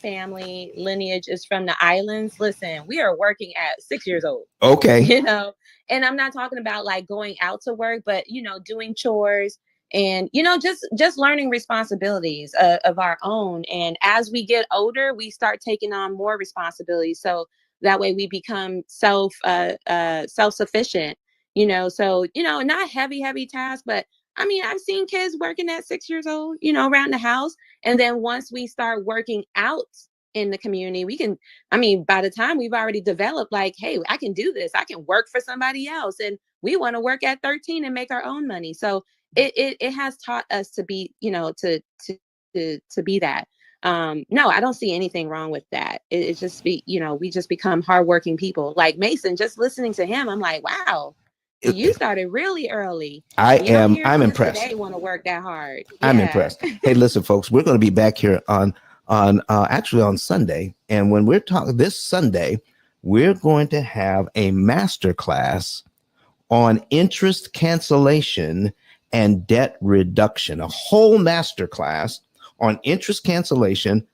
family lineage is from the islands. Listen, we are working at 6 years old. Okay. You know, and I'm not talking about like going out to work, but doing chores and just learning responsibilities of our own. And as we get older, we start taking on more responsibilities. So that way we become self-sufficient. So not heavy tasks, but I mean, I've seen kids working at 6 years old, around the house. And then once we start working out in the community, by the time we've already developed, like, hey, I can do this. I can work for somebody else. And we want to work at 13 and make our own money. So it has taught us to be, to be that. No, I don't see anything wrong with that. It's just we just become hardworking people. Like Mason, just listening to him, I'm like, wow. You started really early. I'm impressed. impressed. They want to work that hard. I'm Yeah. impressed. Hey, listen, folks, we're going to be back here on actually on Sunday, and when we're talking this Sunday, we're going to have a master class on interest cancellation and debt reduction. A whole master class on interest cancellation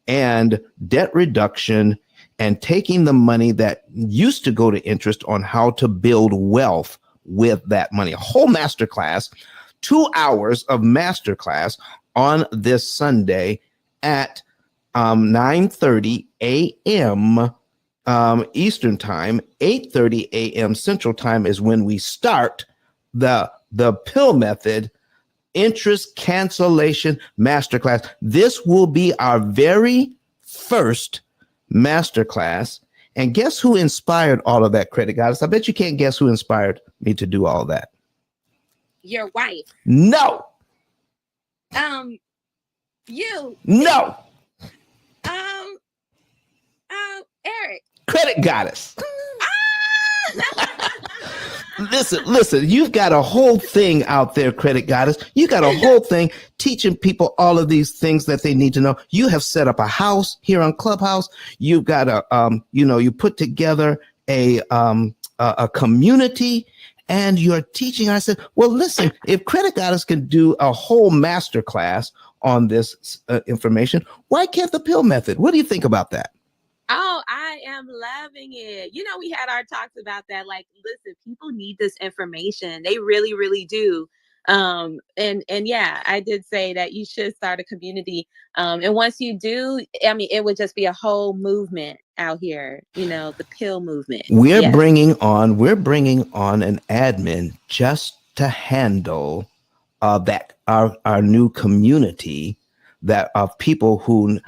and debt reduction, and taking the money that used to go to interest on how to build wealth with that money. A whole master class, 2 hours of master class on this Sunday at 9:30 a.m. Eastern time. 8:30 a.m. Central time is when we start the P.I.L.L Method interest cancellation masterclass. This will be our very first masterclass. And guess who inspired all of that, Credit Goddess? I bet you can't guess who inspired me to do all that. Your wife. No. You. No. Eric. Credit Goddess. Listen, you've got a whole thing out there, Credit Goddess. You got a whole thing teaching people all of these things that they need to know. You have set up a house here on Clubhouse. You've got you put together a community, and you're teaching. I said, well, listen, if Credit Goddess can do a whole master class on this information, why can't the P.I.L.L Method? What do you think about that? Oh, I am loving it. We had our talks about that. Like, listen, people need this information. They really, really do. And yeah, I did say that you should start a community. And once you do, I mean, it would just be a whole movement out here, the P.I.L.L movement. We're bringing on an admin just to handle that our new community that of people who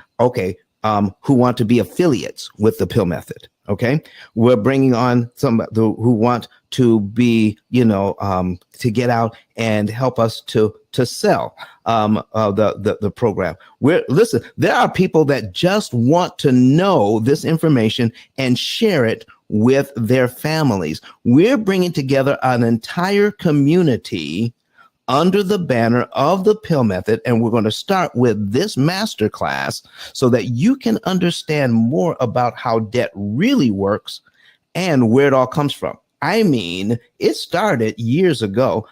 want to be affiliates with the P.I.L.L Method. Okay, we're bringing on some who want to be, to get out and help us to sell the program. Listen, there are people that just want to know this information and share it with their families. We're bringing together an entire community under the banner of the P.I.L.L Method, and we're going to start with this masterclass so that you can understand more about how debt really works and where it all comes from. I mean, it started years ago.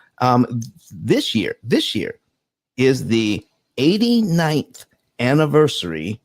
This year is the 89th anniversary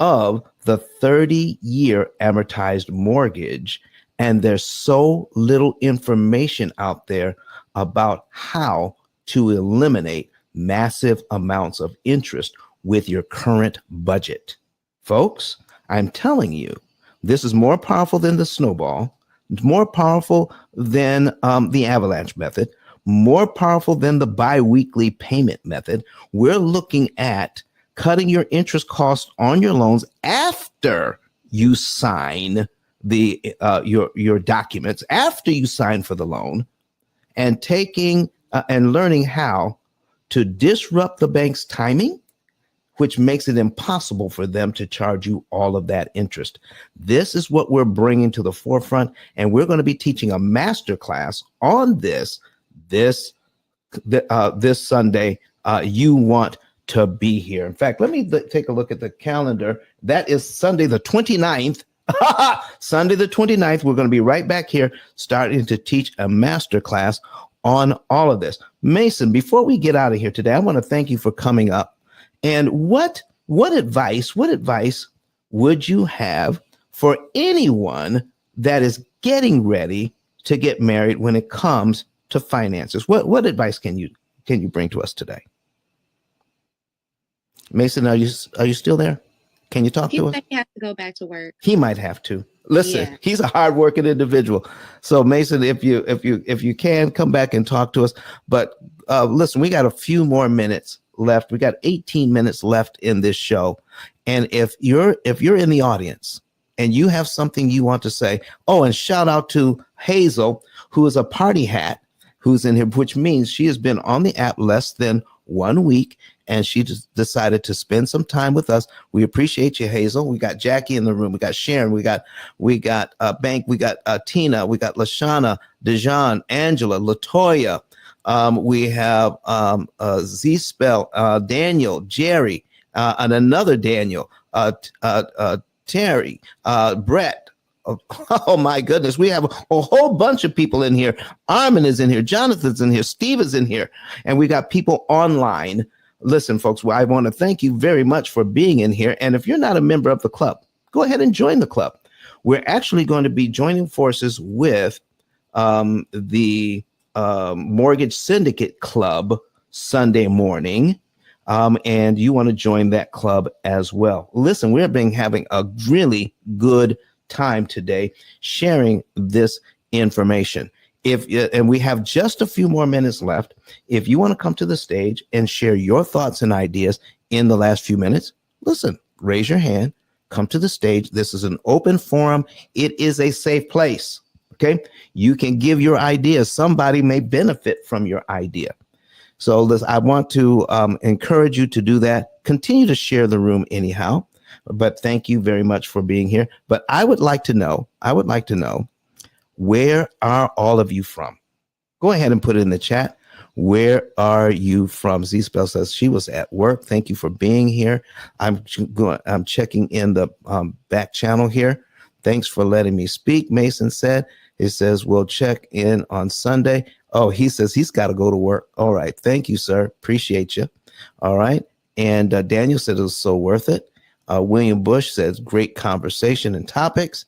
of the 30-year amortized mortgage, and there's so little information out there about how to eliminate massive amounts of interest with your current budget. Folks, I'm telling you, this is more powerful than the snowball. It's more powerful than the avalanche method, more powerful than the biweekly payment method. We're looking at cutting your interest costs on your loans after you sign your documents, after you sign for the loan, and taking and learning how to disrupt the bank's timing, which makes it impossible for them to charge you all of that interest. This is what we're bringing to the forefront, and we're going to be teaching a master class on this Sunday. You want to be here. In fact, let me take a look at the calendar. That is Sunday the 29th. Sunday the 29th, we're going to be right back here starting to teach a master class on all of this. Mason, before we get out of here today, I want to thank you for coming up. And what advice would you have for anyone that is getting ready to get married when it comes to finances? What advice can you bring to us today? Mason, are you still there? Can you talk to us? He has to go back to work. He might have to. Listen, Yeah. He's a hardworking individual. So Mason, if you can come back and talk to us, but listen, we got a few more minutes left. We got 18 minutes left in this show. And if you're in the audience and you have something you want to say, and shout out to Hazel, who is a party hat, who's in here, which means she has been on the app less than 1 week, and she just decided to spend some time with us. We appreciate you, Hazel. We got Jackie in the room. We got Sharon. We got Bank. We got Tina. We got Lashana, Dejan, Angela, Latoya. We have Z-Spell, Daniel, Jerry, and another Daniel, Terry, Brett. Oh my goodness, we have a whole bunch of people in here. Armin is in here, Jonathan's in here, Steve is in here, and we got people online. Listen, folks, I want to thank you very much for being in here. And if you're not a member of the club, go ahead and join the club. We're actually going to be joining forces with the Mortgage Syndicate Club Sunday morning. And you want to join that club as well. Listen, we're having a really good time today sharing this information. And we have just a few more minutes left. If you want to come to the stage and share your thoughts and ideas in the last few minutes, listen, raise your hand, come to the stage. This is an open forum. It is a safe place. Okay. You can give your ideas. Somebody may benefit from your idea. So I want to encourage you to do that. Continue to share the room anyhow. But thank you very much for being here. But I would like to know, where are all of you from? Go ahead and put it in the chat. Where are you from? Z-Spell says she was at work. Thank you for being here. I'm checking in the back channel here. Thanks for letting me speak. Mason said, it says, we'll check in on Sunday. Oh, he says he's got to go to work. All right. Thank you, sir. Appreciate you. All right. And Daniel said it was so worth it. William Bush says, great conversation and topics.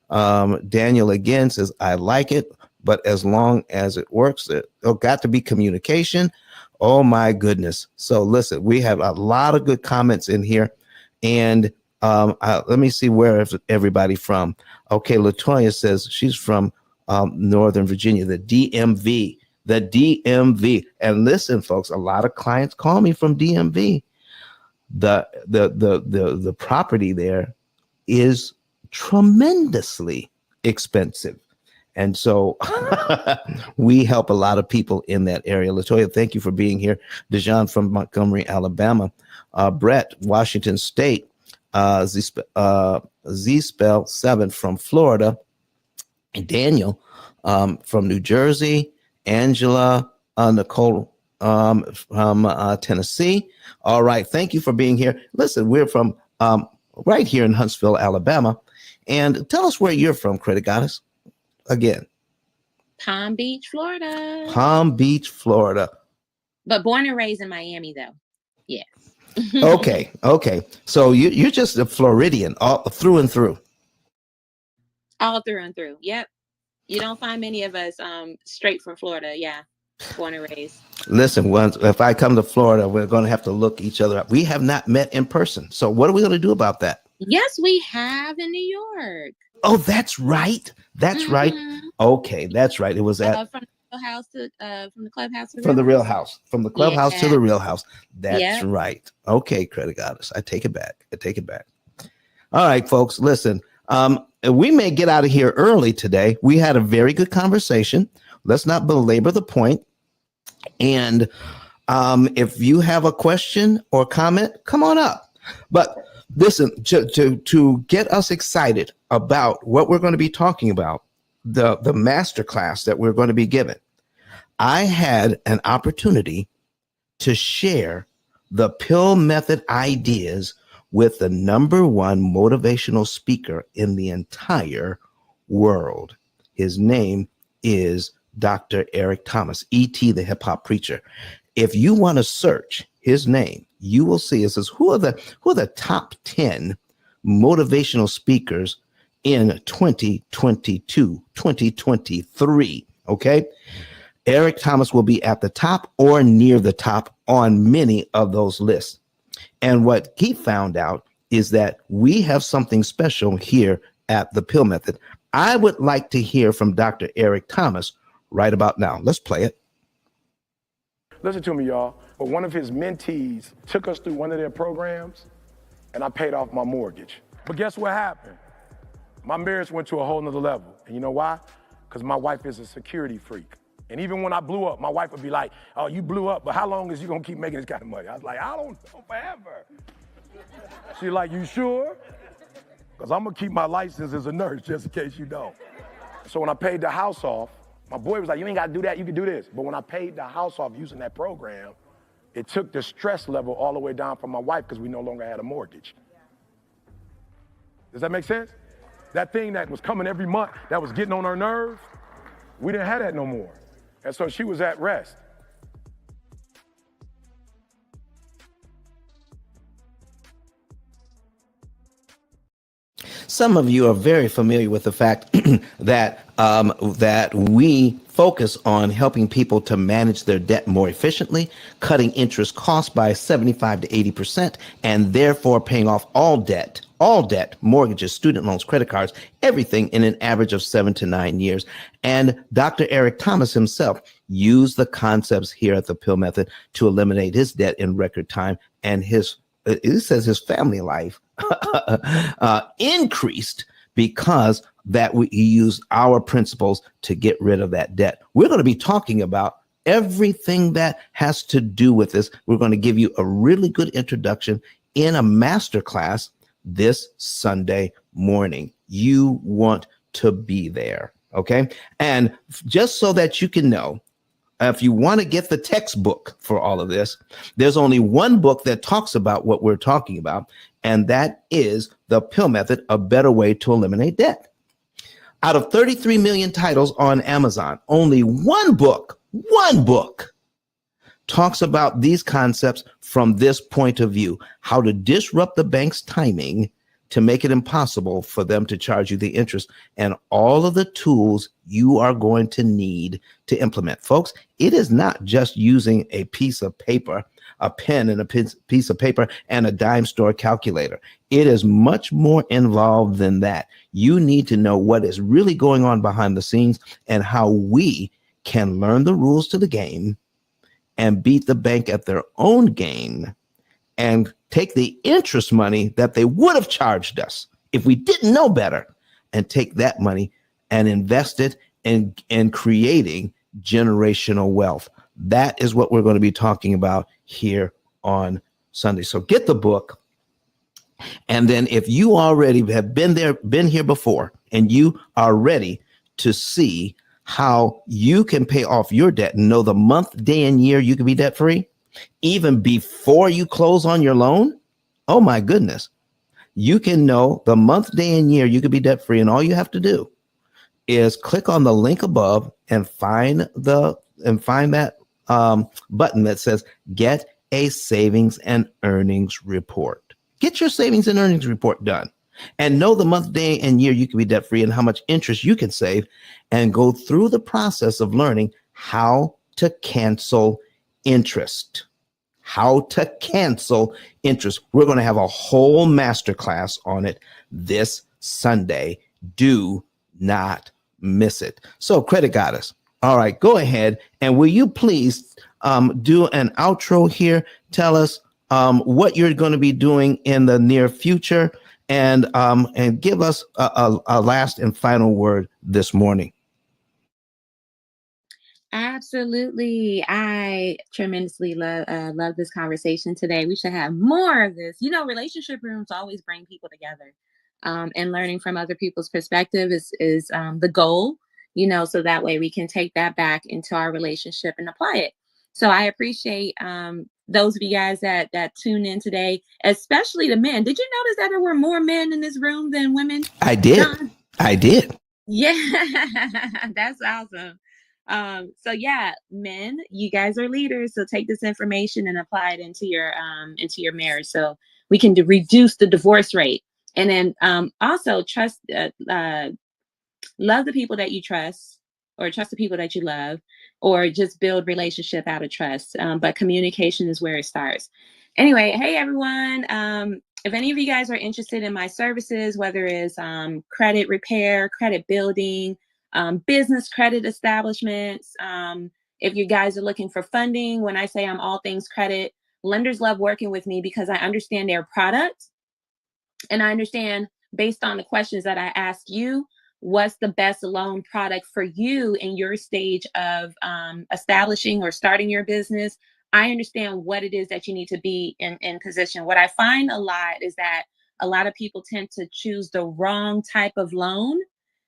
Daniel again says, I like it, but as long as it works, got to be communication. Oh my goodness. So listen, we have a lot of good comments in here. And let me see where is everybody from. Okay, Latoya says she's from Northern Virginia, the DMV. And listen, folks, a lot of clients call me from DMV. The property there is tremendously expensive. And so we help a lot of people in that area. Latoya, thank you for being here. Dejan from Montgomery, Alabama. Brett, Washington State. Z-Spell 7 from Florida. Daniel from New Jersey. Angela, Nicole from Tennessee. All right. Thank you for being here. Listen, we're from right here in Huntsville, Alabama. And tell us where you're from, Credit Goddess. Again. Palm Beach, Florida. Palm Beach, Florida. But born and raised in Miami, though. Yes. Okay. So you're just a Floridian all through and through. All through and through. Yep. You don't find many of us straight from Florida. Yeah. Born and raised. Listen, once if I come to Florida, we're going to have to look each other up. We have not met in person. So what are we going to do about that? Yes, we have in New York. Oh, that's right. That's right. Mhm. Okay, that's right. It was at From the house to from the clubhouse to from the real house, from the clubhouse to Yeah. the real house. That's Yep. right. Okay, credit goddess. I take it back. I take it back. All right, folks, listen. We may get out of here early today. We had a very good conversation. Let's not belabor the point. And if you have a question or comment, come on up. But listen, to get us excited about what we're going to be talking about, the master class that we're going to be given, I had an opportunity to share the P.I.L.L method ideas with the number one motivational speaker in the entire world. His name is Dr. Eric Thomas, E.T. the hip hop preacher. If you want to search his name, you will see it says who are the top 10 motivational speakers in 2022, 2023. Okay. Eric Thomas will be at the top or near the top on many of those lists. And what he found out is that we have something special here at the P.I.L.L method. I would like to hear from Dr. Eric Thomas right about now. Let's play it. Listen to me, y'all. But one of his mentees took us through one of their programs, and I paid off my mortgage. But guess what happened? My marriage went to a whole nother level. And you know why? Because my wife is a security freak. And even when I blew up, my wife would be like, oh, you blew up, but how long is you gonna keep making this kind of money? I was like, I don't know, forever. She's like, you sure? Because I'm gonna keep my license as a nurse just in case you don't. So when I paid the house off, my boy was like, you ain't gotta do that, you can do this. But when I paid the house off using that program, it took the stress level all the way down for my wife because we no longer had a mortgage. Does that make sense? That thing that was coming every month, that was getting on her nerves, we didn't have that no more. And so she was at rest. Some of you are very familiar with the fact that we focus on helping people to manage their debt more efficiently, cutting interest costs by 75 to 80%, and therefore paying off all debt, mortgages, student loans, credit cards, everything in an average of 7 to 9 years. And Dr. Eric Thomas himself used the concepts here at the P.I.L.L method to eliminate his debt in record time, and it says his family life increased because he used our principles to get rid of that debt. We're going to be talking about everything that has to do with this. We're going to give you a really good introduction in a masterclass this Sunday morning. You want to be there, okay? And just so that you can know, if you want to get the textbook for all of this, there's only one book that talks about what we're talking about, and that is the P.I.L.L method, A Better Way to Eliminate Debt. Out of 33 million titles on Amazon, only one book talks about these concepts from this point of view, how to disrupt the bank's timing to make it impossible for them to charge you the interest, and all of the tools you are going to need to implement. Folks, it is not just using a piece of paper, a pen and a piece of paper and a dime store calculator. It is much more involved than that. You need to know what is really going on behind the scenes and how we can learn the rules to the game and beat the bank at their own game and take the interest money that they would have charged us if we didn't know better, and take that money and invest it in creating generational wealth. That is what we're going to be talking about here on Sunday. So get the book. And then if you already have been here before, and you are ready to see how you can pay off your debt and know the month, day, and year you can be debt free, even before you close on your loan, oh my goodness, you can know the month, day, and year you could be debt free. And all you have to do is click on the link above and find that button that says get a savings and earnings report. Get your savings and earnings report done and know the month, day, and year you can be debt free and how much interest you can save, and go through the process of learning how to cancel interest. How to cancel interest. We're going to have a whole masterclass on it this Sunday. Do not miss it. So, Credit Goddess, all right, go ahead and will you please do an outro here? Tell us what you're going to be doing in the near future, and give us a last and final word this morning. Absolutely. I tremendously love this conversation today. We should have more of this. Relationship rooms always bring people together. And learning from other people's perspective is the goal, so that way we can take that back into our relationship and apply it. So I appreciate those of you guys that tune in today, especially the men. Did you notice that there were more men in this room than women? I did. John? I did. Yeah, that's awesome. So yeah, men, you guys are leaders. So take this information and apply it into your marriage, so we can reduce the divorce rate. And then also trust, love the people that you trust, or trust the people that you love, or just build relationship out of trust. But communication is where it starts. Anyway, hey everyone. If any of you guys are interested in my services, whether it's credit repair, credit building, business credit establishments, if you guys are looking for funding, when I say I'm all things credit, lenders love working with me because I understand their product, and I understand, based on the questions that I ask you, what's the best loan product for you in your stage of establishing or starting your business. I understand what it is that you need to be in position. What I find a lot is that a lot of people tend to choose the wrong type of loan,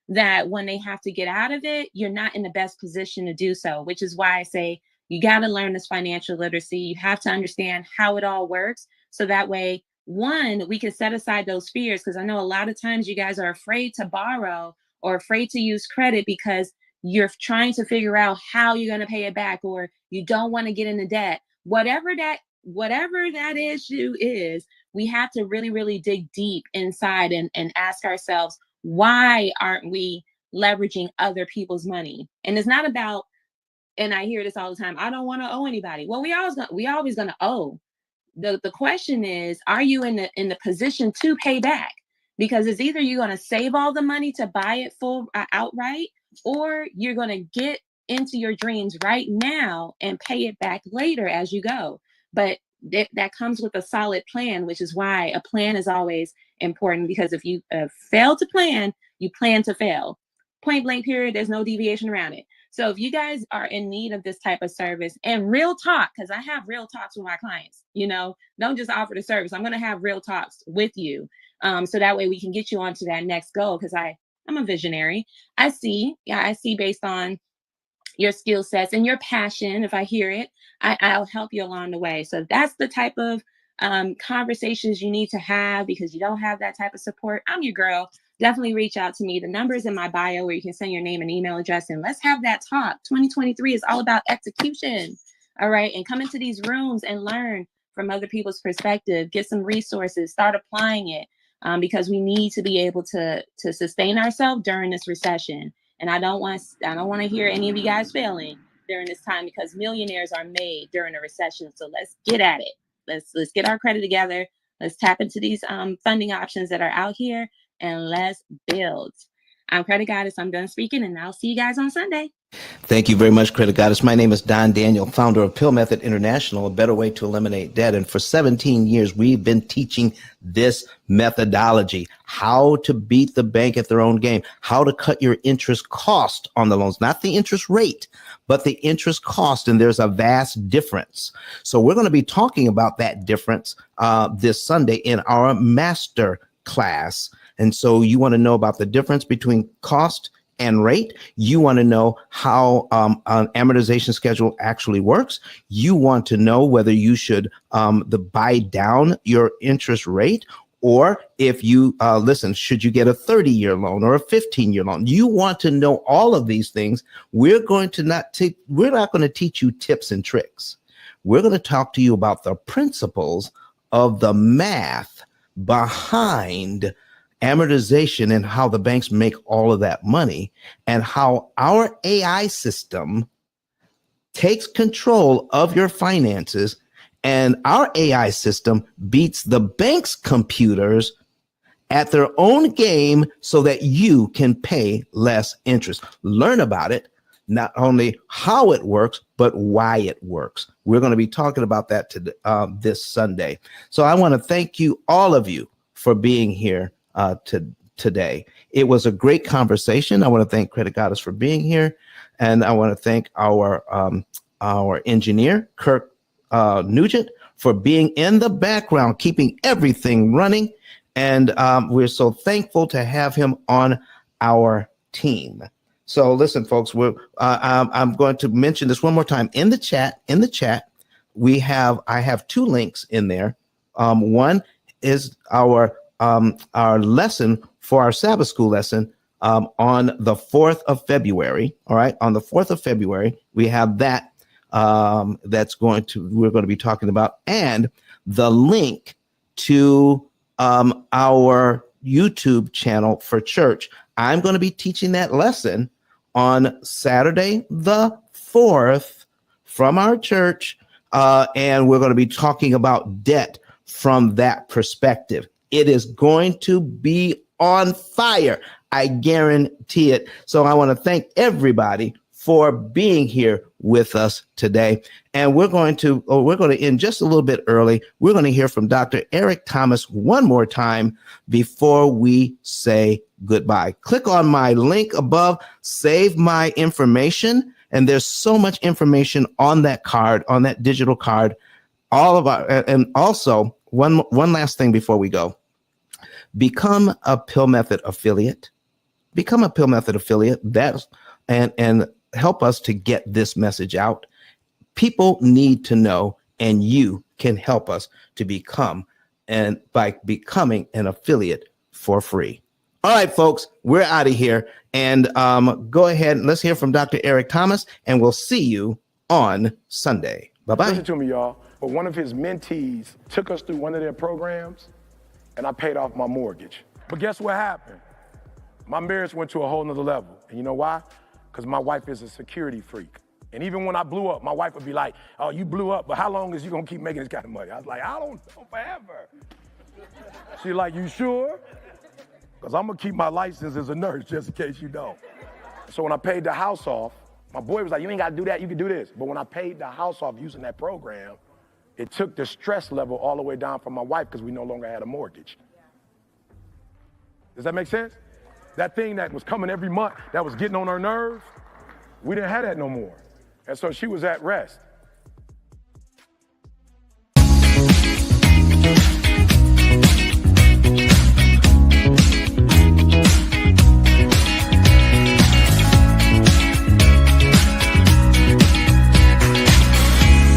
that when they have to get out of it, you're not in the best position to do so, which is why I say you got to learn this financial literacy. You have to understand how it all works. So that way, one, we can set aside those fears, because I know a lot of times you guys are afraid to borrow or afraid to use credit because you're trying to figure out how you're going to pay it back, or you don't want to get into debt. Whatever that issue is, we have to really, really dig deep inside and ask ourselves, why aren't we leveraging other people's money? And it's not about, and I hear this all the time, I don't want to owe anybody. Well, we always gonna owe. The question is, are you in the position to pay back? Because it's either you're going to save all the money to buy it full outright, or you're going to get into your dreams right now and pay it back later as you go. But that comes with a solid plan, which is why a plan is always important, because if you fail to plan, you plan to fail. Point blank period. There's no deviation around it. So if you guys are in need of this type of service, and real talk, because I have real talks with my clients, don't just offer the service. I'm going to have real talks with you. So that way we can get you onto that next goal. Because I'm a visionary. I see based on your skill sets and your passion. If I hear it, I'll help you along the way. So that's the type of conversations you need to have, because you don't have that type of support. I'm your girl. Definitely reach out to me. The number is in my bio, where you can send your name and email address, and let's have that talk. 2023 is all about execution. All right. And come into these rooms and learn from other people's perspective, get some resources, start applying it, because we need to be able to sustain ourselves during this recession. And I don't want to hear any of you guys failing during this time, because millionaires are made during a recession. So let's get at it. Let's get our credit together. Let's tap into these funding options that are out here, and let's build. I'm Credit Goddess. I'm done speaking, and I'll see you guys on Sunday. Thank you very much, Credit Goddess. My name is Don Daniel, founder of P.I.L.L Method International, a better way to eliminate debt. And for 17 years, we've been teaching this methodology, how to beat the bank at their own game, how to cut your interest cost on the loans, not the interest rate, but the interest cost. And there's a vast difference. So we're going to be talking about that difference this Sunday in our master class. And so you want to know about the difference between cost and rate. You want to know how an amortization schedule actually works. You want to know whether you should buy down your interest rate, or if you should you get a 30-year loan or a 15-year loan? You want to know all of these things. We're not going to teach you tips and tricks. We're going to talk to you about the principles of the math behind amortization and how the banks make all of that money, and how our AI system takes control of your finances, and our AI system beats the bank's computers at their own game so that you can pay less interest. Learn about it, not only how it works, but why it works. We're going to be talking about that this Sunday. So I want to thank you, all of you, for being here today. It was a great conversation. I want to thank Credit Goddess for being here. And I want to thank our engineer, Kirk Nugent, for being in the background, keeping everything running. And we're so thankful to have him on our team. So listen, folks, I'm going to mention this one more time. In the chat, I have two links in there. One is our lesson for our Sabbath school lesson on the 4th of February. All right, on the 4th of February, we have that we're going to be talking about, and the link to our YouTube channel for church. I'm going to be teaching that lesson on Saturday the 4th from our church, and we're going to be talking about debt from that perspective. It is going to be on fire. I guarantee it. So I want to thank everybody for being here with us today. And we're going to end just a little bit early. We're going to hear from Dr. Eric Thomas one more time before we say goodbye. Click on my link above, save my information. And there's so much information on that card, on that digital card. And also one last thing before we go. Become a P.I.L.L Method affiliate. Become a P.I.L.L Method affiliate. And help us to get this message out. People need to know, and you can help us to become, and by becoming an affiliate for free. All right, folks, we're out of here. And go ahead and let's hear from Dr. Eric Thomas, and we'll see you on Sunday. Bye-bye. Listen to me, y'all. But one of his mentees took us through one of their programs, and I paid off my mortgage. But guess what happened? My marriage went to a whole nother level. And you know why? Because my wife is a security freak. And even when I blew up, my wife would be like, oh, you blew up, but how long is you gonna keep making this kind of money? I was like, I don't know, forever. She's like, you sure? Because I'm gonna keep my license as a nurse just in case you don't. So when I paid the house off, my boy was like, you ain't gotta do that, you can do this. But when I paid the house off using that program, it took the stress level all the way down for my wife because we no longer had a mortgage. Does that make sense? That thing that was coming every month, that was getting on her nerves, we didn't have that no more. And so she was at rest.